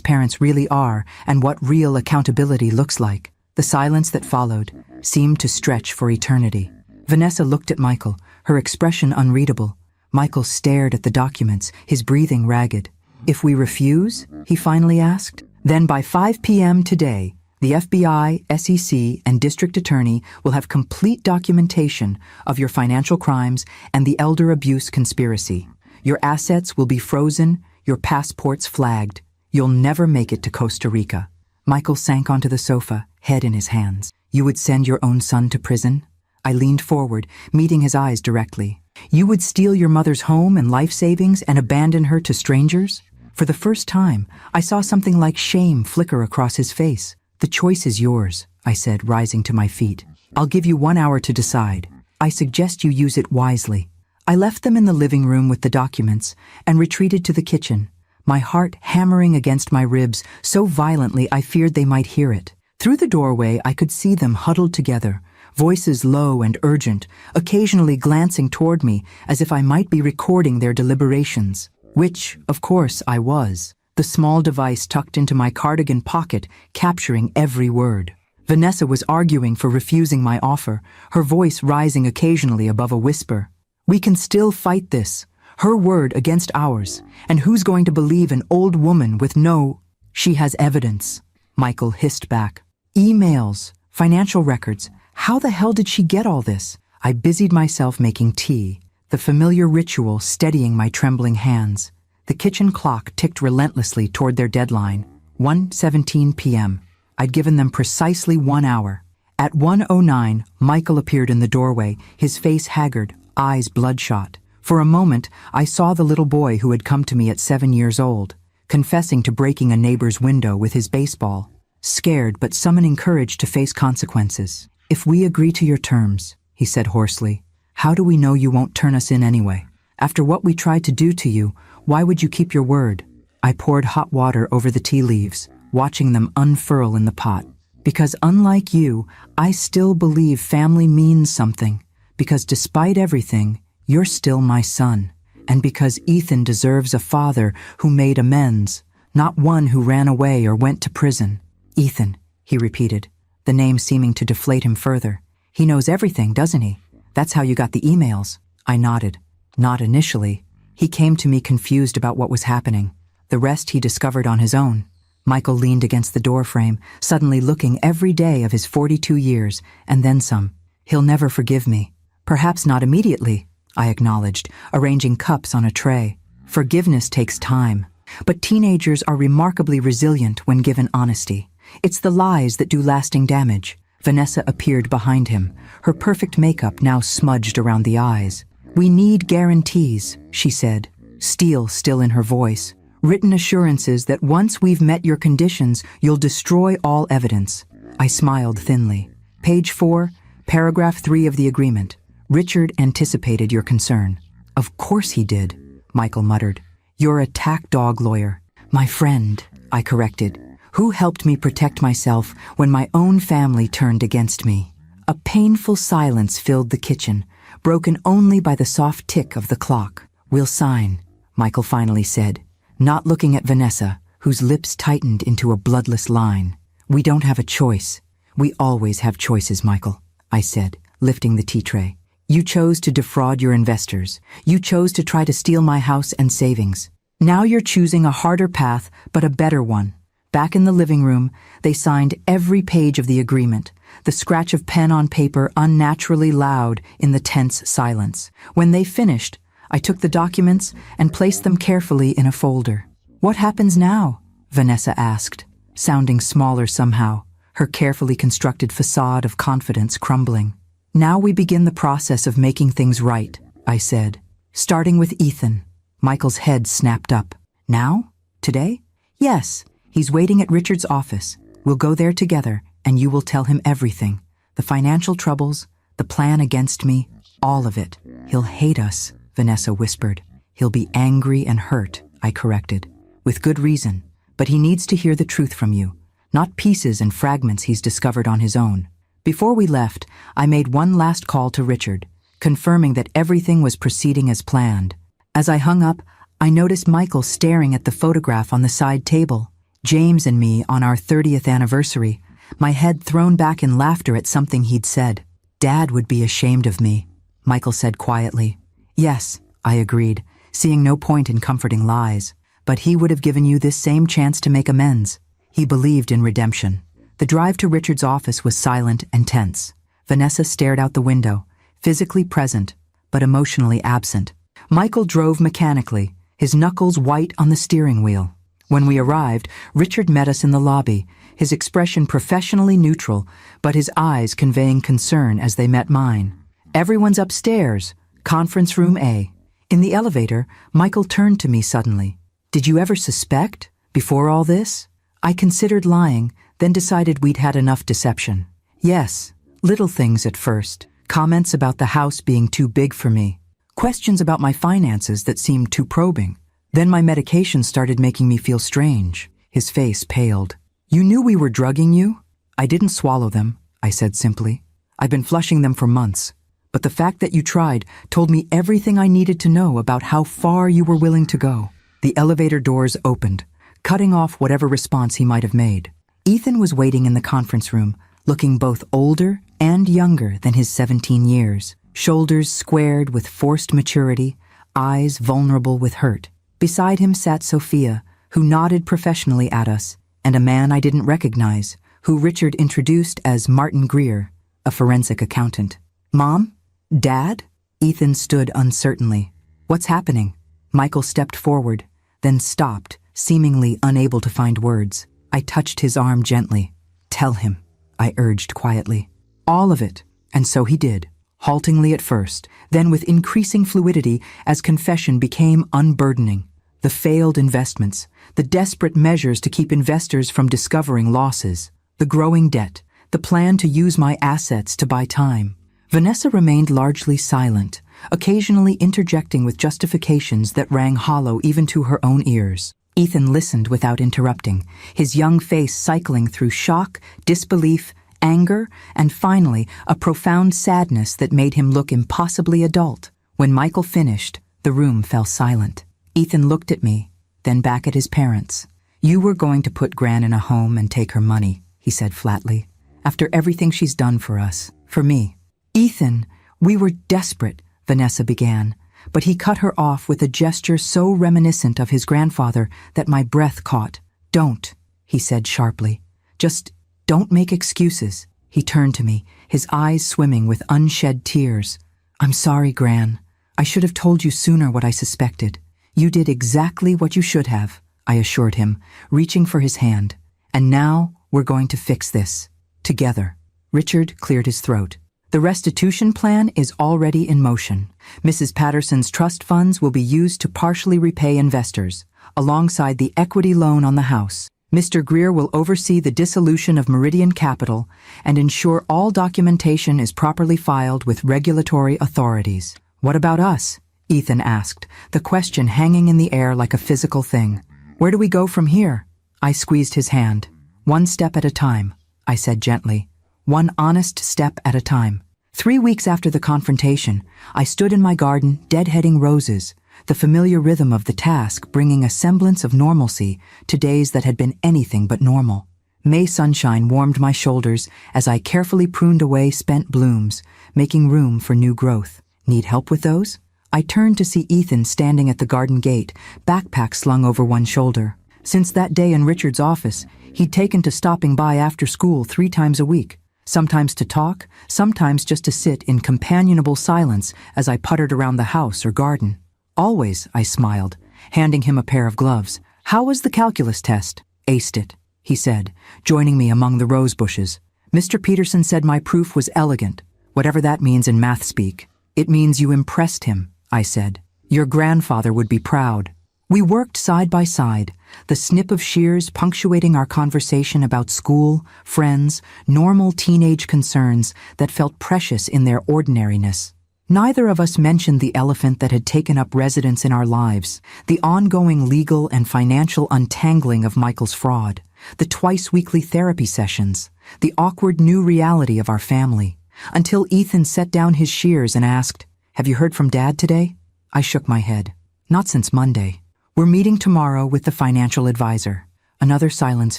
parents really are and what real accountability looks like. The silence that followed seemed to stretch for eternity. Vanessa looked at Michael, her expression unreadable. Michael stared at the documents, his breathing ragged. If we refuse, he finally asked, then by 5 p.m. today, the FBI, SEC, and district attorney will have complete documentation of your financial crimes and the elder abuse conspiracy. Your assets will be frozen, your passports flagged. You'll never make it to Costa Rica. Michael sank onto the sofa, head in his hands. You would send your own son to prison? I leaned forward, meeting his eyes directly. You would steal your mother's home and life savings and abandon her to strangers? For the first time, I saw something like shame flicker across his face. The choice is yours, I said, rising to my feet. I'll give you 1 hour to decide. I suggest you use it wisely. I left them in the living room with the documents and retreated to the kitchen, my heart hammering against my ribs so violently I feared they might hear it. Through the doorway, I could see them huddled together, voices low and urgent, occasionally glancing toward me as if I might be recording their deliberations, which, of course, I was, the small device tucked into my cardigan pocket, capturing every word. Vanessa was arguing for refusing my offer, her voice rising occasionally above a whisper. We can still fight this, her word against ours, and who's going to believe an old woman with no... She has evidence, Michael hissed back. Emails, financial records. How the hell did she get all this? I busied myself making tea, the familiar ritual steadying my trembling hands. The kitchen clock ticked relentlessly toward their deadline, 1:17 p.m. I'd given them precisely 1 hour. At 1:09, Michael appeared in the doorway, his face haggard, eyes bloodshot. For a moment, I saw the little boy who had come to me at 7 years old, confessing to breaking a neighbor's window with his baseball, scared but summoning courage to face consequences. If we agree to your terms, he said hoarsely, how do we know you won't turn us in anyway? After what we tried to do to you, why would you keep your word? I poured hot water over the tea leaves, watching them unfurl in the pot. Because unlike you, I still believe family means something. Because despite everything, you're still my son. And because Ethan deserves a father who made amends, not one who ran away or went to prison. Ethan, he repeated, the name seeming to deflate him further. He knows everything, doesn't he? That's how you got the emails. I nodded. Not initially. He came to me confused about what was happening. The rest he discovered on his own. Michael leaned against the doorframe, suddenly looking every day of his 42 years, and then some. He'll never forgive me. Perhaps not immediately, I acknowledged, arranging cups on a tray. Forgiveness takes time. But teenagers are remarkably resilient when given honesty. It's the lies that do lasting damage. Vanessa appeared behind him, her perfect makeup now smudged around the eyes. "We need guarantees," she said, steel still in her voice. "Written assurances that once we've met your conditions, you'll destroy all evidence." I smiled thinly. "Page 4, paragraph 3 of the agreement. Richard anticipated your concern." "Of course he did," Michael muttered. "You're a tack dog lawyer." "My friend," I corrected, "who helped me protect myself when my own family turned against me." A painful silence filled the kitchen, broken only by the soft tick of the clock. "We'll sign," Michael finally said, not looking at Vanessa, whose lips tightened into a bloodless line. "We don't have a choice." "We always have choices, Michael," I said, lifting the tea tray. "You chose to defraud your investors. You chose to try to steal my house and savings. Now you're choosing a harder path, but a better one." Back in the living room, they signed every page of the agreement, the scratch of pen on paper unnaturally loud in the tense silence. When they finished, I took the documents and placed them carefully in a folder. "What happens now?" Vanessa asked, sounding smaller somehow, her carefully constructed facade of confidence crumbling. "Now we begin the process of making things right," I said, "starting with Ethan." Michael's head snapped up. "Now? Today?" "Yes. He's waiting at Richard's office. We'll go there together, and you will tell him everything. The financial troubles, the plan against me, all of it." "He'll hate us," Vanessa whispered. "He'll be angry and hurt," I corrected. "With good reason. But he needs to hear the truth from you, not pieces and fragments he's discovered on his own." Before we left, I made one last call to Richard, confirming that everything was proceeding as planned. As I hung up, I noticed Michael staring at the photograph on the side table. James and me on our 30th anniversary, my head thrown back in laughter at something he'd said. "Dad would be ashamed of me," Michael said quietly. "Yes," I agreed, seeing no point in comforting lies. "But he would have given you this same chance to make amends." He believed in redemption. The drive to Richard's office was silent and tense. Vanessa stared out the window, physically present, but emotionally absent. Michael drove mechanically, his knuckles white on the steering wheel. When we arrived, Richard met us in the lobby, his expression professionally neutral, but his eyes conveying concern as they met mine. "Everyone's upstairs, conference room A." In the elevator, Michael turned to me suddenly. "Did you ever suspect, before all this?" I considered lying, then decided we'd had enough deception. "Yes, little things at first. Comments about the house being too big for me. Questions about my finances that seemed too probing. Then my medication started making me feel strange." His face paled. "You knew we were drugging you?" "I didn't swallow them," I said simply. "I've been flushing them for months. But the fact that you tried told me everything I needed to know about how far you were willing to go." The elevator doors opened, cutting off whatever response he might have made. Ethan was waiting in the conference room, looking both older and younger than his 17 years, shoulders squared with forced maturity, eyes vulnerable with hurt. Beside him sat Sophia, who nodded professionally at us, and a man I didn't recognize, who Richard introduced as Martin Greer, a forensic accountant. "Mom? Dad?" Ethan stood uncertainly. "What's happening?" Michael stepped forward, then stopped, seemingly unable to find words. I touched his arm gently. "Tell him," I urged quietly. "All of it." And so he did, haltingly at first, then with increasing fluidity as confession became unburdening. The failed investments, the desperate measures to keep investors from discovering losses, the growing debt, the plan to use my assets to buy time. Vanessa remained largely silent, occasionally interjecting with justifications that rang hollow even to her own ears. Ethan listened without interrupting, his young face cycling through shock, disbelief, anger, and finally a profound sadness that made him look impossibly adult. When Michael finished, the room fell silent. Ethan looked at me, then back at his parents. "You were going to put Gran in a home and take her money," he said flatly. "After everything she's done for us, for me." "Ethan, we were desperate," Vanessa began, but he cut her off with a gesture so reminiscent of his grandfather that my breath caught. "Don't," he said sharply. "Just don't make excuses." He turned to me, his eyes swimming with unshed tears. "I'm sorry, Gran. I should have told you sooner what I suspected. You did exactly what you should have. I assured him, reaching for his hand. And now we're going to fix this. Together. Richard cleared his throat. The restitution plan is already in motion. Mrs. Patterson's trust funds will be used to partially repay investors, alongside the equity loan on the house. Mr. Greer will oversee the dissolution of Meridian Capital and ensure all documentation is properly filed with regulatory authorities. What about us? Ethan asked, the question hanging in the air like a physical thing. Where do we go from here? I squeezed his hand. One step at a time, I said gently. One honest step at a time. 3 weeks after the confrontation, I stood in my garden, deadheading roses, the familiar rhythm of the task bringing a semblance of normalcy to days that had been anything but normal. May sunshine warmed my shoulders as I carefully pruned away spent blooms, making room for new growth. Need help with those? I turned to see Ethan standing at the garden gate, backpack slung over one shoulder. Since that day in Richard's office, he'd taken to stopping by after school 3 times a week. Sometimes to talk, sometimes just to sit in companionable silence as I puttered around the house or garden. Always, I smiled, handing him a pair of gloves. How was the calculus test? Aced it, he said, joining me among the rose bushes. Mr. Peterson said my proof was elegant, whatever that means in math speak. It means you impressed him, I said. Your grandfather would be proud. We worked side by side, the snip of shears punctuating our conversation about school, friends, normal teenage concerns that felt precious in their ordinariness. Neither of us mentioned the elephant that had taken up residence in our lives, the ongoing legal and financial untangling of Michael's fraud, the twice-weekly therapy sessions, the awkward new reality of our family, until Ethan set down his shears and asked, "Have you heard from Dad today?" I shook my head. Not since Monday. We're meeting tomorrow with the financial advisor. Another silence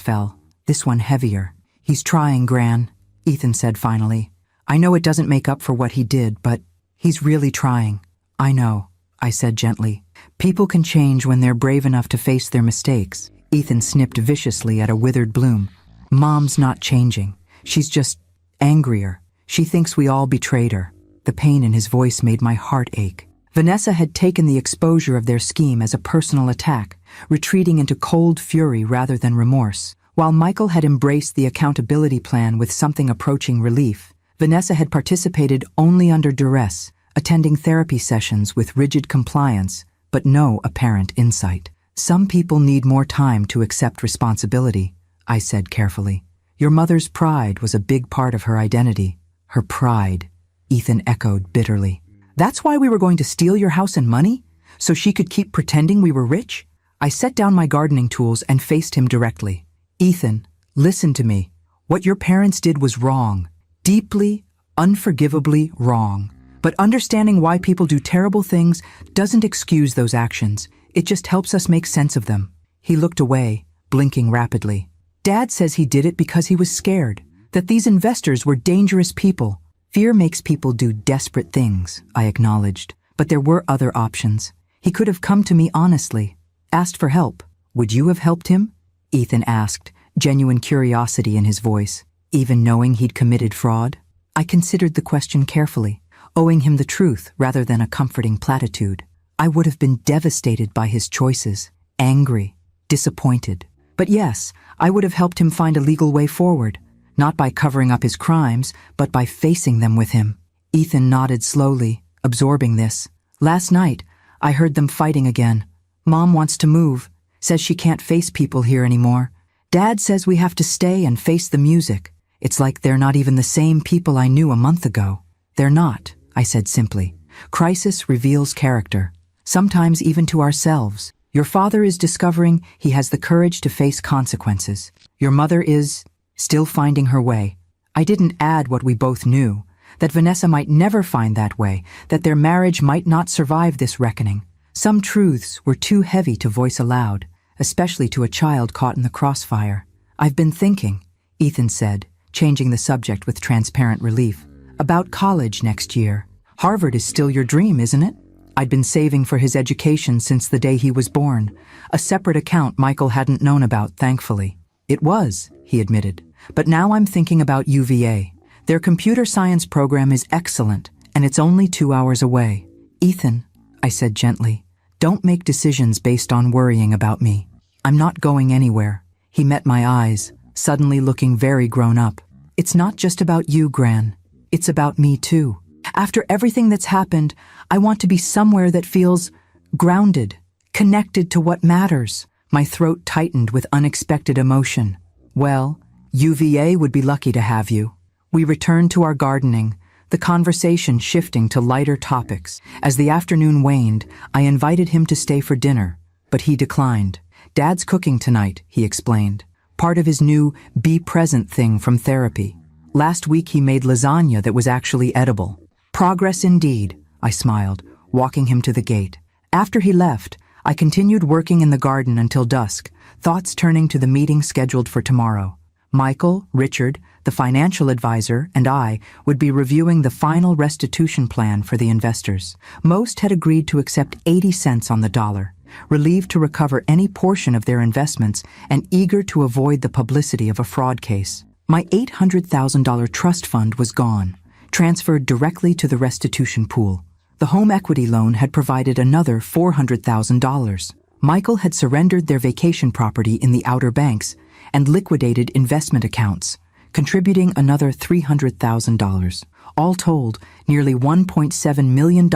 fell, this one heavier. He's trying, Gran, Ethan said finally. I know it doesn't make up for what he did, but he's really trying. I know, I said gently. People can change when they're brave enough to face their mistakes. Ethan snipped viciously at a withered bloom. Mom's not changing. She's just angrier. She thinks we all betrayed her. The pain in his voice made my heart ache. Vanessa had taken the exposure of their scheme as a personal attack, retreating into cold fury rather than remorse. While Michael had embraced the accountability plan with something approaching relief, Vanessa had participated only under duress, attending therapy sessions with rigid compliance, but no apparent insight. Some people need more time to accept responsibility, I said carefully. Your mother's pride was a big part of her identity. Her pride, Ethan echoed bitterly. That's why we were going to steal your house and money? So she could keep pretending we were rich? I set down my gardening tools and faced him directly. Ethan, listen to me. What your parents did was wrong. Deeply, unforgivably wrong. But understanding why people do terrible things doesn't excuse those actions. It just helps us make sense of them. He looked away, blinking rapidly. Dad says he did it because he was scared, that these investors were dangerous people. Fear makes people do desperate things, I acknowledged, but there were other options. He could have come to me honestly, asked for help. Would you have helped him? Ethan asked, genuine curiosity in his voice, even knowing he'd committed fraud. I considered the question carefully, owing him the truth rather than a comforting platitude. I would have been devastated by his choices, angry, disappointed. But yes, I would have helped him find a legal way forward. Not by covering up his crimes, but by facing them with him. Ethan nodded slowly, absorbing this. Last night, I heard them fighting again. Mom wants to move, says she can't face people here anymore. Dad says we have to stay and face the music. It's like they're not even the same people I knew a month ago. They're not, I said simply. Crisis reveals character, sometimes even to ourselves. Your father is discovering he has the courage to face consequences. Your mother is still finding her way. I didn't add what we both knew, that Vanessa might never find that way, that their marriage might not survive this reckoning. Some truths were too heavy to voice aloud, especially to a child caught in the crossfire. I've been thinking, Ethan said, changing the subject with transparent relief, about college next year. Harvard is still your dream, isn't it? I'd been saving for his education since the day he was born, a separate account Michael hadn't known about, thankfully. It was, he admitted. But now I'm thinking about UVA. Their computer science program is excellent, and it's only 2 hours away. Ethan, I said gently, don't make decisions based on worrying about me. I'm not going anywhere. He met my eyes, suddenly looking very grown up. It's not just about you, Gran. It's about me too. After everything that's happened, I want to be somewhere that feels grounded, connected to what matters. My throat tightened with unexpected emotion. Well, UVA would be lucky to have you. We returned to our gardening, the conversation shifting to lighter topics. As the afternoon waned, I invited him to stay for dinner, but he declined. Dad's cooking tonight, he explained. Part of his new be present thing from therapy. Last week he made lasagna that was actually edible. Progress indeed, I smiled, walking him to the gate. After he left, I continued working in the garden until dusk, thoughts turning to the meeting scheduled for tomorrow. Michael, Richard, the financial advisor, and I would be reviewing the final restitution plan for the investors. Most had agreed to accept 80 cents on the dollar, relieved to recover any portion of their investments and eager to avoid the publicity of a fraud case. My $800,000 trust fund was gone, transferred directly to the restitution pool. The home equity loan had provided another $400,000. Michael had surrendered their vacation property in the Outer Banks and liquidated investment accounts, contributing another $300,000. All told, nearly $1.7 million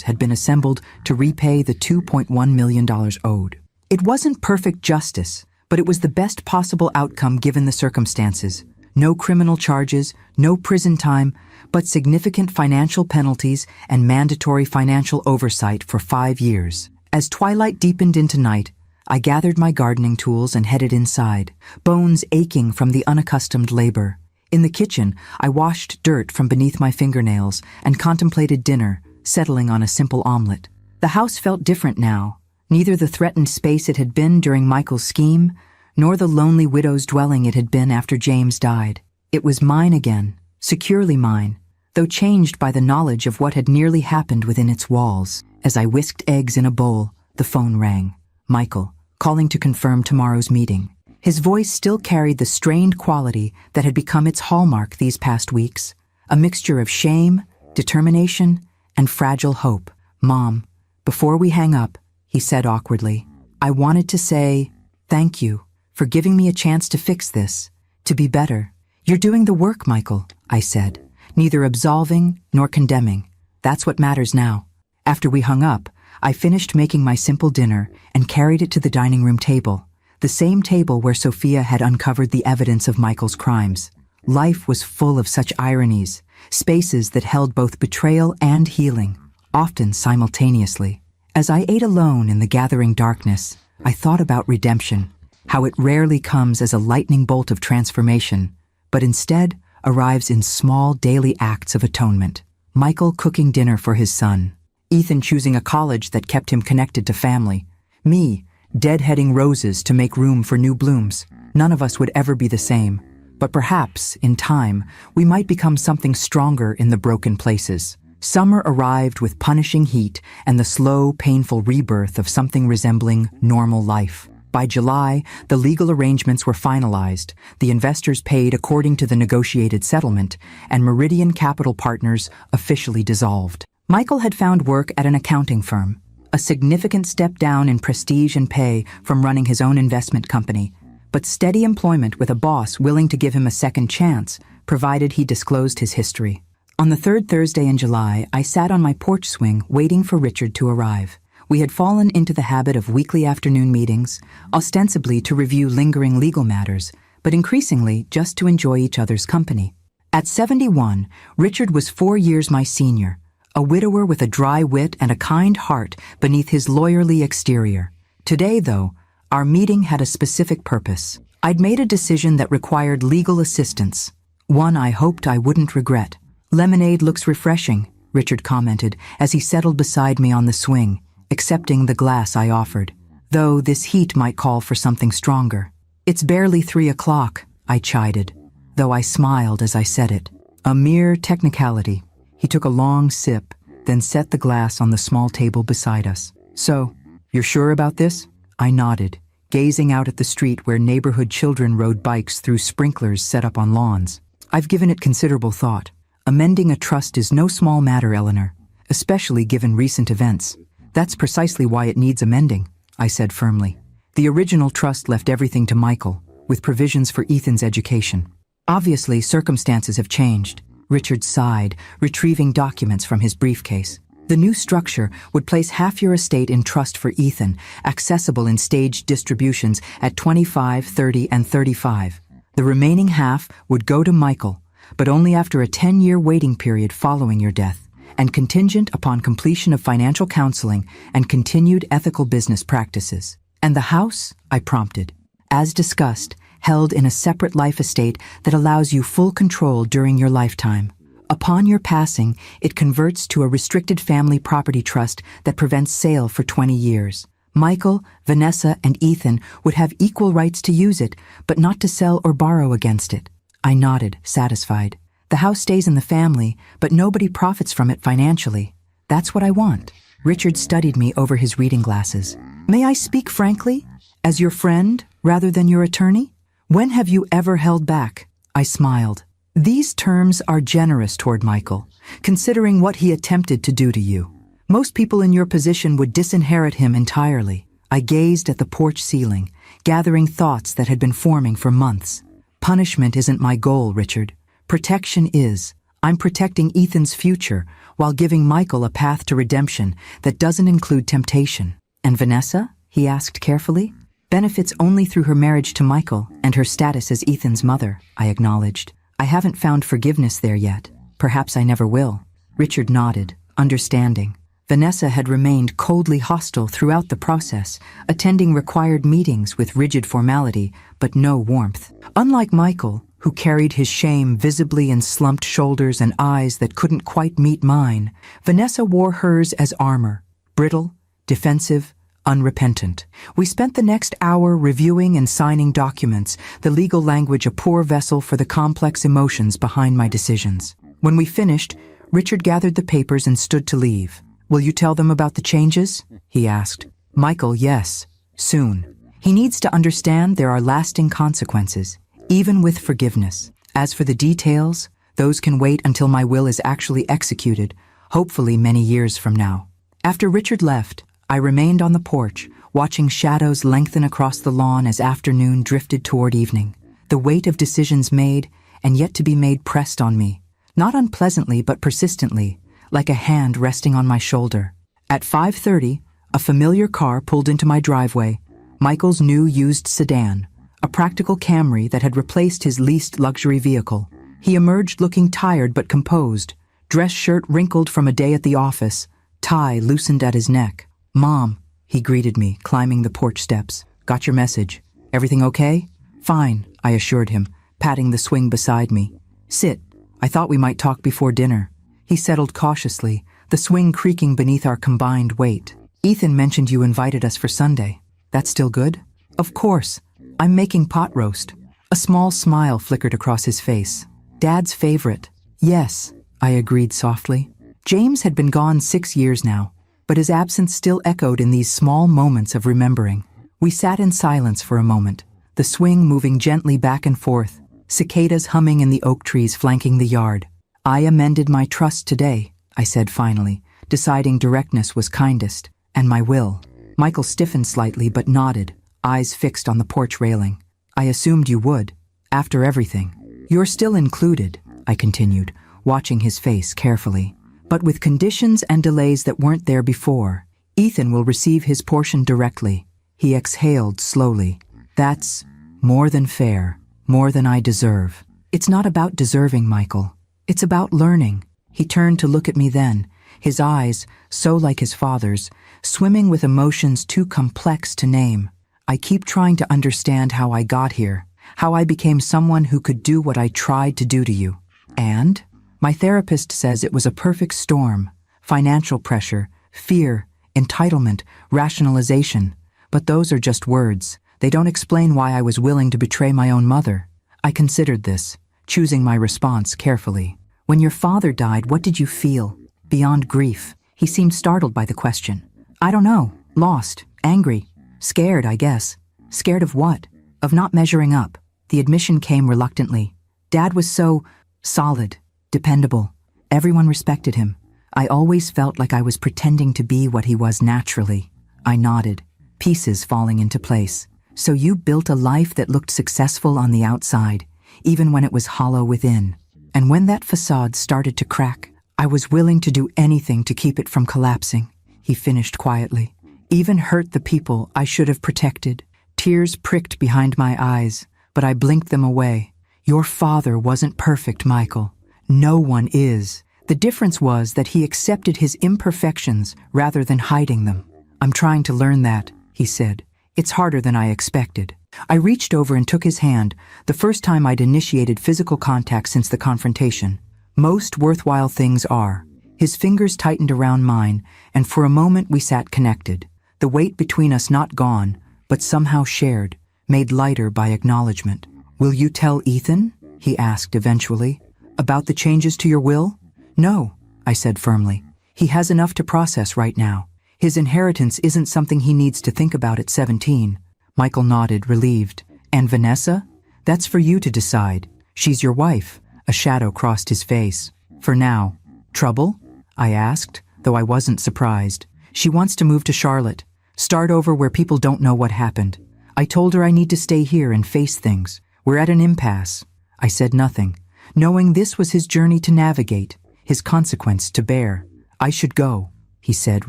had been assembled to repay the $2.1 million owed. It wasn't perfect justice, but it was the best possible outcome given the circumstances. No criminal charges, no prison time, but significant financial penalties and mandatory financial oversight for 5 years. As twilight deepened into night, I gathered my gardening tools and headed inside, bones aching from the unaccustomed labor. In the kitchen, I washed dirt from beneath my fingernails and contemplated dinner, settling on a simple omelet. The house felt different now, neither the threatened space it had been during Michael's scheme, nor the lonely widow's dwelling it had been after James died. It was mine again, securely mine, though changed by the knowledge of what had nearly happened within its walls. As I whisked eggs in a bowl, the phone rang. Michael, calling to confirm tomorrow's meeting. His voice still carried the strained quality that had become its hallmark these past weeks, a mixture of shame, determination, and fragile hope. Mom, before we hang up, he said awkwardly, I wanted to say thank you for giving me a chance to fix this, to be better. You're doing the work, Michael, I said, neither absolving nor condemning. That's what matters now. After we hung up, I finished making my simple dinner and carried it to the dining room table, the same table where Sophia had uncovered the evidence of Michael's crimes. Life was full of such ironies, spaces that held both betrayal and healing, often simultaneously. As I ate alone in the gathering darkness, I thought about redemption, how it rarely comes as a lightning bolt of transformation, but instead arrives in small daily acts of atonement. Michael cooking dinner for his son, Ethan choosing a college that kept him connected to family, me deadheading roses to make room for new blooms. None of us would ever be the same, but perhaps, in time, we might become something stronger in the broken places. Summer arrived with punishing heat and the slow, painful rebirth of something resembling normal life. By July, the legal arrangements were finalized, the investors paid according to the negotiated settlement, and Meridian Capital Partners officially dissolved. Michael had found work at an accounting firm, a significant step down in prestige and pay from running his own investment company, but steady employment with a boss willing to give him a second chance, provided he disclosed his history. On the third Thursday in July, I sat on my porch swing waiting for Richard to arrive. We had fallen into the habit of weekly afternoon meetings, ostensibly to review lingering legal matters, but increasingly just to enjoy each other's company. At 71, Richard was 4 years my senior, a widower with a dry wit and a kind heart beneath his lawyerly exterior. Today, though, our meeting had a specific purpose. I'd made a decision that required legal assistance, one I hoped I wouldn't regret. Lemonade looks refreshing, Richard commented as he settled beside me on the swing, accepting the glass I offered, though this heat might call for something stronger. It's barely 3 o'clock, I chided, though I smiled as I said it. A mere technicality. He took a long sip, then set the glass on the small table beside us. So, you're sure about this? I nodded, gazing out at the street where neighborhood children rode bikes through sprinklers set up on lawns. I've given it considerable thought. Amending a trust is no small matter, Eleanor, especially given recent events. That's precisely why it needs amending, I said firmly. The original trust left everything to Michael, with provisions for Ethan's education. Obviously, circumstances have changed. Richard sighed, retrieving documents from his briefcase. The new structure would place half your estate in trust for Ethan, accessible in staged distributions at 25, 30, and 35. The remaining half would go to Michael, but only after a 10-year waiting period following your death, and contingent upon completion of financial counseling and continued ethical business practices. And the house, I prompted, as discussed, held in a separate life estate that allows you full control during your lifetime. Upon your passing, it converts to a restricted family property trust that prevents sale for 20 years. Michael, Vanessa, and Ethan would have equal rights to use it, but not to sell or borrow against it. I nodded, satisfied. The house stays in the family, but nobody profits from it financially. That's what I want. Richard studied me over his reading glasses. May I speak frankly? As your friend, rather than your attorney? When have you ever held back? I smiled. These terms are generous toward Michael, considering what he attempted to do to you. Most people in your position would disinherit him entirely. I gazed at the porch ceiling, gathering thoughts that had been forming for months. Punishment isn't my goal, Richard. Protection is. I'm protecting Ethan's future while giving Michael a path to redemption that doesn't include temptation. And Vanessa? He asked carefully. Benefits only through her marriage to Michael and her status as Ethan's mother, I acknowledged. I haven't found forgiveness there yet. Perhaps I never will. Richard nodded, understanding. Vanessa had remained coldly hostile throughout the process, attending required meetings with rigid formality, but no warmth. Unlike Michael, who carried his shame visibly in slumped shoulders and eyes that couldn't quite meet mine, Vanessa wore hers as armor, brittle, defensive, unrepentant. We spent the next hour reviewing and signing documents, the legal language a poor vessel for the complex emotions behind my decisions. When we finished, Richard gathered the papers and stood to leave. Will you tell them about the changes? He asked. Michael, yes. Soon. He needs to understand there are lasting consequences, even with forgiveness. As for the details, those can wait until my will is actually executed, hopefully many years from now. After Richard left, I remained on the porch, watching shadows lengthen across the lawn as afternoon drifted toward evening. The weight of decisions made and yet to be made pressed on me, not unpleasantly but persistently, like a hand resting on my shoulder. At 5:30, a familiar car pulled into my driveway, Michael's new used sedan, a practical Camry that had replaced his leased luxury vehicle. He emerged looking tired but composed, dress shirt wrinkled from a day at the office, tie loosened at his neck. Mom, he greeted me, climbing the porch steps. Got your message. Everything okay? Fine, I assured him, patting the swing beside me. Sit. I thought we might talk before dinner. He settled cautiously, the swing creaking beneath our combined weight. Ethan mentioned you invited us for Sunday. That's still good? Of course. I'm making pot roast. A small smile flickered across his face. Dad's favorite. Yes, I agreed softly. James had been gone 6 years now, but his absence still echoed in these small moments of remembering. We sat in silence for a moment, the swing moving gently back and forth, cicadas humming in the oak trees flanking the yard. I amended my trust today, I said finally, deciding directness was kindest, and my will. Michael stiffened slightly but nodded, eyes fixed on the porch railing. I assumed you would, after everything. You're still included, I continued, watching his face carefully. But with conditions and delays that weren't there before. Ethan will receive his portion directly. He exhaled slowly. That's more than fair, more than I deserve. It's not about deserving, Michael. It's about learning. He turned to look at me then, his eyes, so like his father's, swimming with emotions too complex to name. I keep trying to understand how I got here, how I became someone who could do what I tried to do to you. And? My therapist says it was a perfect storm. Financial pressure, fear, entitlement, rationalization. But those are just words. They don't explain why I was willing to betray my own mother. I considered this, choosing my response carefully. When your father died, what did you feel? Beyond grief. He seemed startled by the question. I don't know. Lost. Angry. Scared, I guess. Scared of what? Of not measuring up. The admission came reluctantly. Dad was so solid. Dependable. Everyone respected him. I always felt like I was pretending to be what he was naturally. I nodded. pieces falling into place. So you built a life that looked successful on the outside, even when it was hollow within. And when that facade started to crack, I was willing to do anything to keep it from collapsing, he finished quietly. Even hurt the people I should have protected. Tears pricked behind my eyes, but I blinked them away. Your father wasn't perfect, Michael. No one is. The difference was that he accepted his imperfections rather than hiding them. I'm trying to learn that, he said. It's harder than I expected. I reached over and took his hand, the first time I'd initiated physical contact since the confrontation. Most worthwhile things are. His fingers tightened around mine, and for a moment we sat connected. The weight between us not gone, but somehow shared, made lighter by acknowledgement. Will you tell Ethan? He asked eventually. About the changes to your will? No, I said firmly. He has enough to process right now. His inheritance isn't something he needs to think about at 17. Michael nodded, relieved. And Vanessa? That's for you to decide. She's your wife. A shadow crossed his face. For now. Trouble? I asked, though I wasn't surprised. She wants to move to Charlotte. Start over where people don't know what happened. I told her I need to stay here and face things. We're at an impasse. I said nothing, knowing this was his journey to navigate, his consequence to bear. I should go, he said,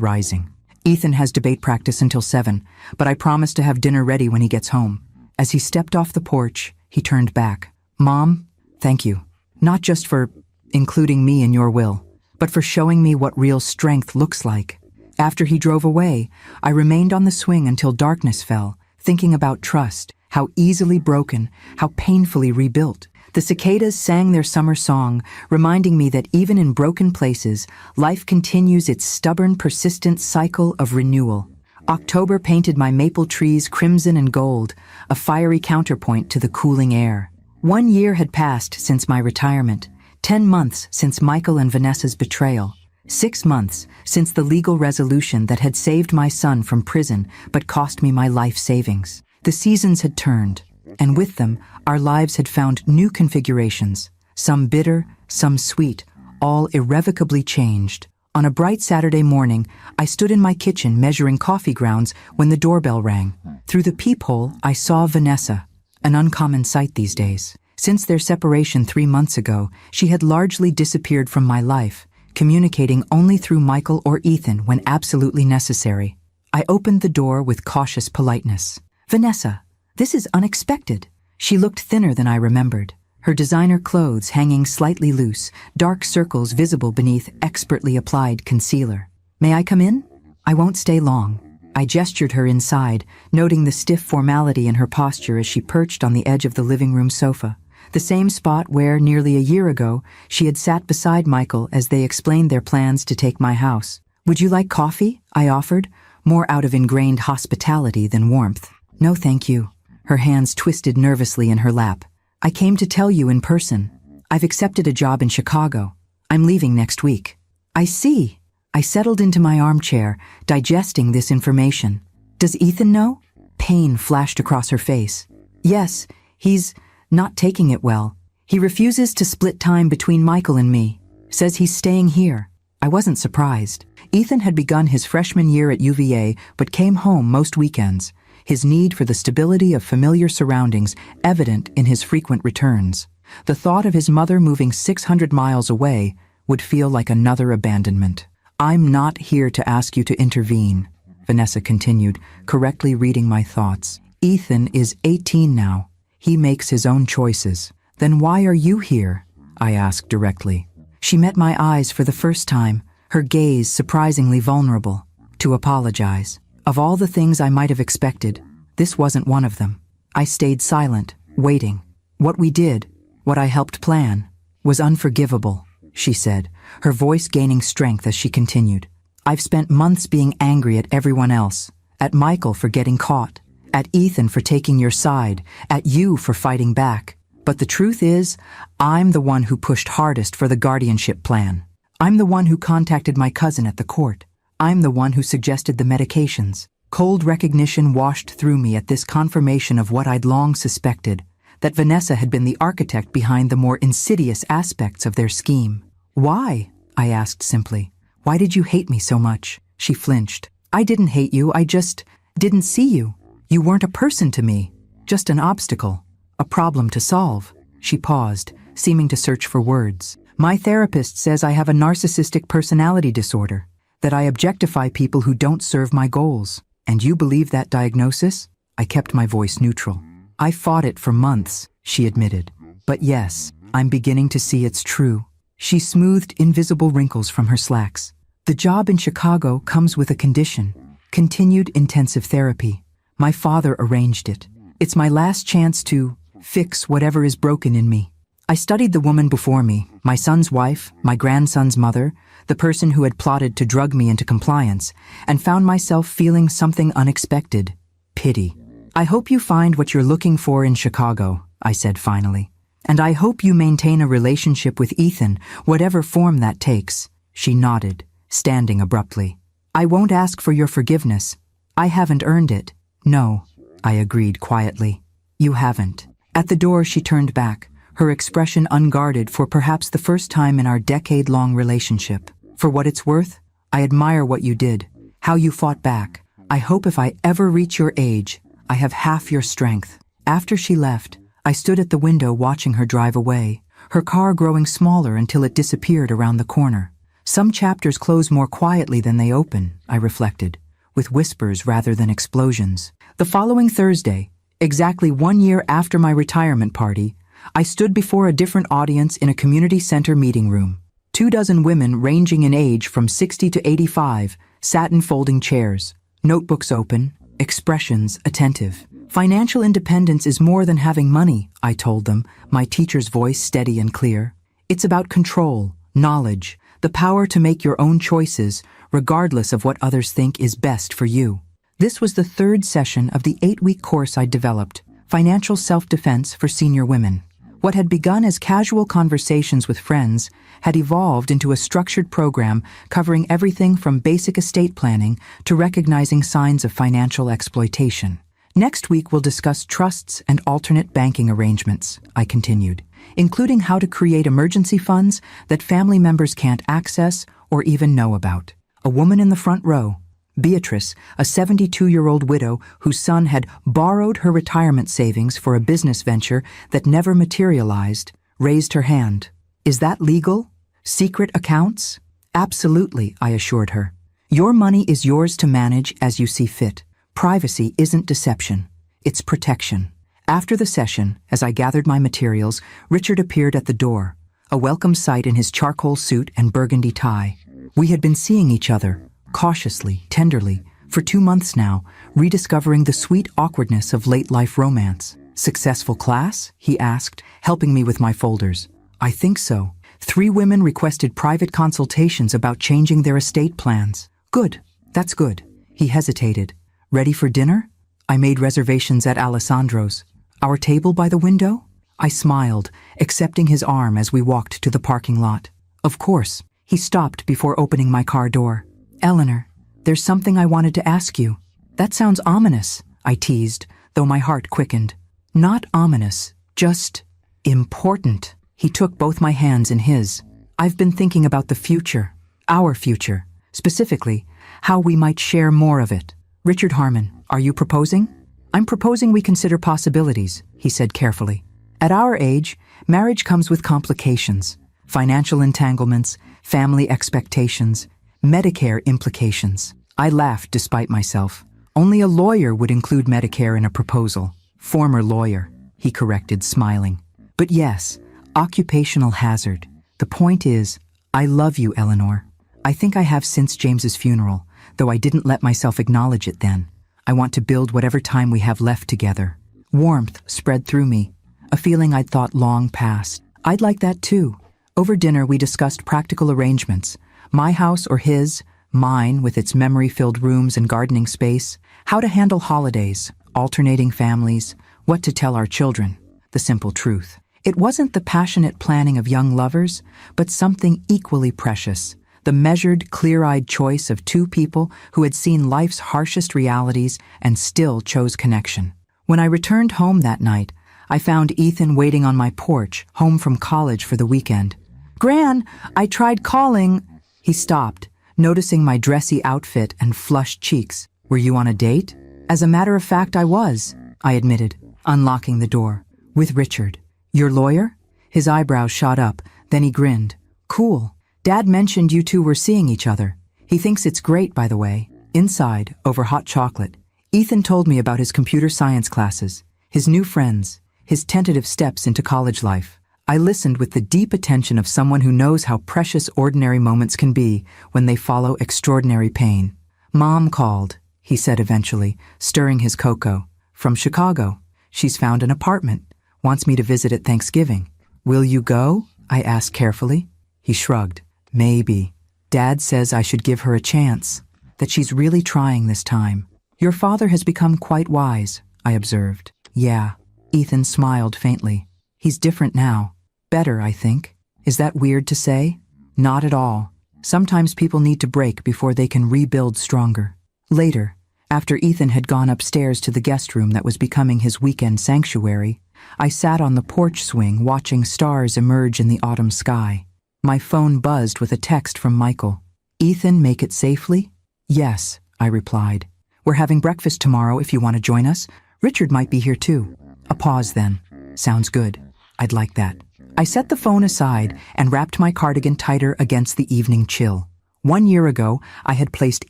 rising. Ethan has debate practice until 7, but I promise to have dinner ready when he gets home. As he stepped off the porch, he turned back. Mom, thank you. Not just for including me in your will, but for showing me what real strength looks like. After he drove away, I remained on the swing until darkness fell, thinking about trust, how easily broken, how painfully rebuilt. The cicadas sang their summer song, reminding me that even in broken places, life continues its stubborn, persistent cycle of renewal. October painted my maple trees crimson and gold, a fiery counterpoint to the cooling air. 1 year had passed since my retirement, 10 months since Michael and Vanessa's betrayal, 6 months since the legal resolution that had saved my son from prison but cost me my life savings. The seasons had turned, and with them, our lives had found new configurations, some bitter, some sweet, all irrevocably changed. On a bright Saturday morning, I stood in my kitchen measuring coffee grounds when the doorbell rang. Through the peephole, I saw Vanessa, an uncommon sight these days. Since their separation 3 months ago, she had largely disappeared from my life, communicating only through Michael or Ethan when absolutely necessary. I opened the door with cautious politeness. Vanessa, this is unexpected. She looked thinner than I remembered, her designer clothes hanging slightly loose, dark circles visible beneath expertly applied concealer. May I come in? I won't stay long. I gestured her inside, noting the stiff formality in her posture as she perched on the edge of the living room sofa, the same spot where, nearly a year ago, she had sat beside Michael as they explained their plans to take my house. Would you like coffee? I offered, more out of ingrained hospitality than warmth. No, thank you. Her hands twisted nervously in her lap. I came to tell you in person. I've accepted a job in Chicago. I'm leaving next week. I see. I settled into my armchair, digesting this information. Does Ethan know? Pain flashed across her face. Yes, he's not taking it well. He refuses to split time between Michael and me. Says he's staying here. I wasn't surprised. Ethan had begun his freshman year at UVA, but came home most weekends, his need for the stability of familiar surroundings evident in his frequent returns. The thought of his mother moving 600 miles away would feel like another abandonment. I'm not here to ask you to intervene, Vanessa continued, correctly reading my thoughts. Ethan is 18 now. He makes his own choices. Then why are you here? I asked directly. She met my eyes for the first time, her gaze surprisingly vulnerable. To apologize. Of all the things I might have expected, this wasn't one of them. I stayed silent, waiting. What we did, what I helped plan, was unforgivable, she said, her voice gaining strength as she continued. I've spent months being angry at everyone else, at Michael for getting caught, at Ethan for taking your side, at you for fighting back. But the truth is, I'm the one who pushed hardest for the guardianship plan. I'm the one who contacted my cousin at the court. I'm the one who suggested the medications. Cold recognition washed through me at this confirmation of what I'd long suspected, that Vanessa had been the architect behind the more insidious aspects of their scheme. Why? I asked simply. Why did you hate me so much? She flinched. I didn't hate you, I just Didn't see you. You weren't a person to me. Just an obstacle. A problem to solve. She paused, seeming to search for words. My therapist says I have a narcissistic personality disorder, that I objectify people who don't serve my goals. And you believe that diagnosis? I kept my voice neutral. I fought it for months, she admitted. But yes, I'm beginning to see it's true. She smoothed invisible wrinkles from her slacks. The job in Chicago comes with a condition. Continued intensive therapy. My father arranged it. It's my last chance to fix whatever is broken in me. I studied the woman before me, my son's wife, my grandson's mother, the person who had plotted to drug me into compliance, and found myself feeling something unexpected. Pity. I hope you find what you're looking for in Chicago, I said finally. And I hope you maintain a relationship with Ethan, whatever form that takes. She nodded, standing abruptly. I won't ask for your forgiveness. I haven't earned it. No, I agreed quietly. You haven't. At the door she turned back, her expression unguarded for perhaps the first time in our decade-long relationship. For what it's worth, I admire what you did, how you fought back. I hope if I ever reach your age, I have half your strength. After she left, I stood at the window watching her drive away, her car growing smaller until it disappeared around the corner. Some chapters close more quietly than they open, I reflected, with whispers rather than explosions. The following Thursday, exactly 1 year after my retirement party, I stood before a different audience in a community center meeting room. 24 women ranging in age from 60 to 85 sat in folding chairs, notebooks open, expressions attentive. Financial independence is more than having money, I told them, my teacher's voice steady and clear. It's about control, knowledge, the power to make your own choices, regardless of what others think is best for you. This was the third session of the 8-week course I'd developed, Financial Self-Defense for Senior Women. What had begun as casual conversations with friends had evolved into a structured program covering everything from basic estate planning to recognizing signs of financial exploitation. Next week we'll discuss trusts and alternate banking arrangements, I continued, including how to create emergency funds that family members can't access or even know about. A woman in the front row, Beatrice, a 72-year-old widow whose son had borrowed her retirement savings for a business venture that never materialized, raised her hand. Is that legal? Secret accounts? Absolutely, I assured her. Your money is yours to manage as you see fit. Privacy isn't deception. It's protection. After the session, as I gathered my materials, Richard appeared at the door, a welcome sight in his charcoal suit and burgundy tie. We had been seeing each other, cautiously, tenderly, for 2 months now, rediscovering the sweet awkwardness of late-life romance. Successful class? He asked, helping me with my folders. I think so. 3 women requested private consultations about changing their estate plans. Good. That's good. He hesitated. Ready for dinner? I made reservations at Alessandro's. Our table by the window? I smiled, accepting his arm as we walked to the parking lot. Of course. He stopped before opening my car door. Eleanor, there's something I wanted to ask you. That sounds ominous, I teased, though my heart quickened. Not ominous, just important. He took both my hands in his. I've been thinking about the future, our future, specifically, how we might share more of it. Richard Harmon, are you proposing? I'm proposing we consider possibilities, he said carefully. At our age, marriage comes with complications, financial entanglements, family expectations, Medicare implications. I laughed despite myself. Only a lawyer would include Medicare in a proposal. Former lawyer, he corrected, smiling. But yes, occupational hazard. The point is, I love you, Eleanor. I think I have since James's funeral, though I didn't let myself acknowledge it then. I want to build whatever time we have left together. Warmth spread through me, a feeling I'd thought long past. I'd like that too. Over dinner we discussed practical arrangements. My house or his, mine with its memory-filled rooms and gardening space, how to handle holidays, alternating families, what to tell our children, the simple truth. It wasn't the passionate planning of young lovers, but something equally precious, the measured, clear-eyed choice of 2 people who had seen life's harshest realities and still chose connection. When I returned home that night, I found Ethan waiting on my porch, home from college for the weekend. Gran, I tried calling. He stopped, noticing my dressy outfit and flushed cheeks. Were you on a date? As a matter of fact, I was, I admitted, unlocking the door. With Richard. Your lawyer? His eyebrows shot up, then he grinned. Cool. Dad mentioned you two were seeing each other. He thinks it's great, by the way. Inside, over hot chocolate, Ethan told me about his computer science classes, his new friends, his tentative steps into college life. I listened with the deep attention of someone who knows how precious ordinary moments can be when they follow extraordinary pain. Mom called, he said eventually, stirring his cocoa. From Chicago. She's found an apartment. Wants me to visit at Thanksgiving. Will you go? I asked carefully. He shrugged. Maybe. Dad says I should give her a chance. That she's really trying this time. Your father has become quite wise, I observed. Yeah. Ethan smiled faintly. He's different now. Better, I think. Is that weird to say? Not at all. Sometimes people need to break before they can rebuild stronger. Later, after Ethan had gone upstairs to the guest room that was becoming his weekend sanctuary, I sat on the porch swing watching stars emerge in the autumn sky. My phone buzzed with a text from Michael. Ethan, make it safely? Yes, I replied. We're having breakfast tomorrow if you want to join us. Richard might be here too. A pause then. Sounds good. I'd like that. I set the phone aside and wrapped my cardigan tighter against the evening chill. 1 year ago, I had placed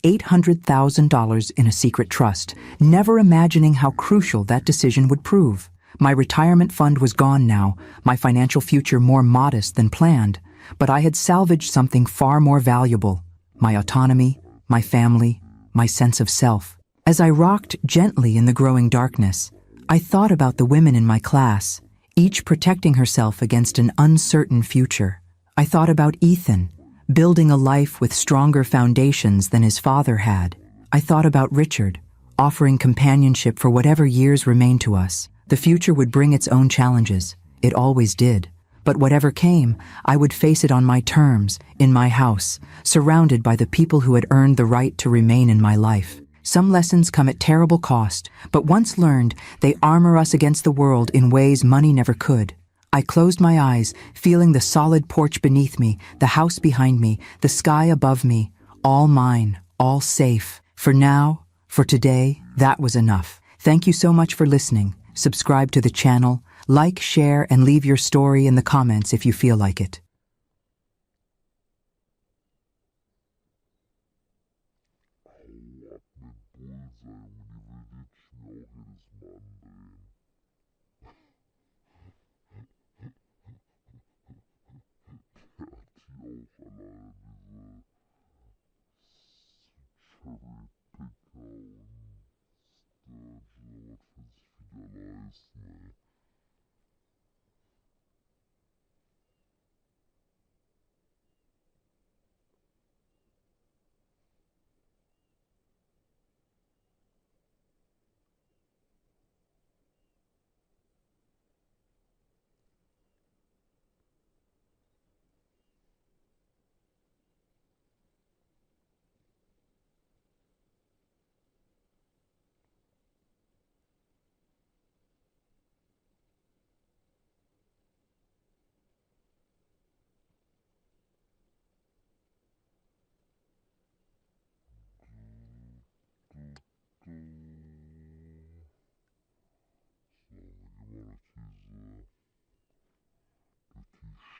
$800,000 in a secret trust, never imagining how crucial that decision would prove. My retirement fund was gone now, my financial future more modest than planned, but I had salvaged something far more valuable: my autonomy, my family, my sense of self. As I rocked gently in the growing darkness, I thought about the women in my class, each protecting herself against an uncertain future. I thought about Ethan, building a life with stronger foundations than his father had. I thought about Richard, offering companionship for whatever years remained to us. The future would bring its own challenges. It always did. But whatever came, I would face it on my terms, in my house, surrounded by the people who had earned the right to remain in my life. Some lessons come at terrible cost, but once learned, they armor us against the world in ways money never could. I closed my eyes, feeling the solid porch beneath me, the house behind me, the sky above me, all mine, all safe. For now, for today, that was enough. Thank you so much for listening. Subscribe to the channel, like, share, and leave your story in the comments if you feel like it.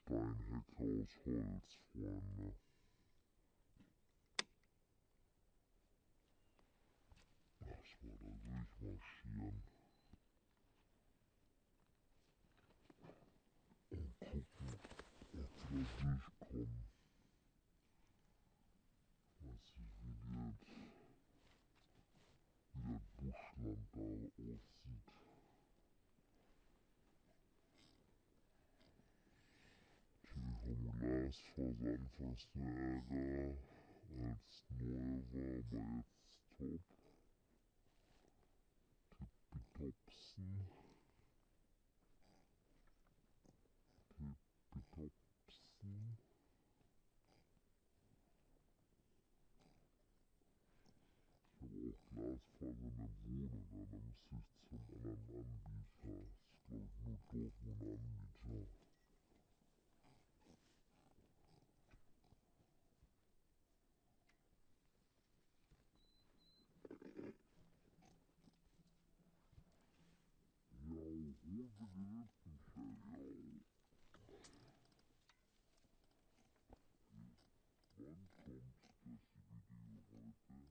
Steinheck aus Holz, Freunde. Erstmal da durchmarschieren und gucken, ob wir durchkommen. Weiß nicht, wie das Buschland da aussieht. Die Formularsversand fast nur Ärger als neu war, aber jetzt top. Tippitopsen. Tippitopsen. Ich habe auch Glasfaser in der Wohnung, da müsste ich zum anderen Anbieter. Das ist, glaube ich, nur Dortmund-Anbieter. betrayal. Wann kommt das Video heute?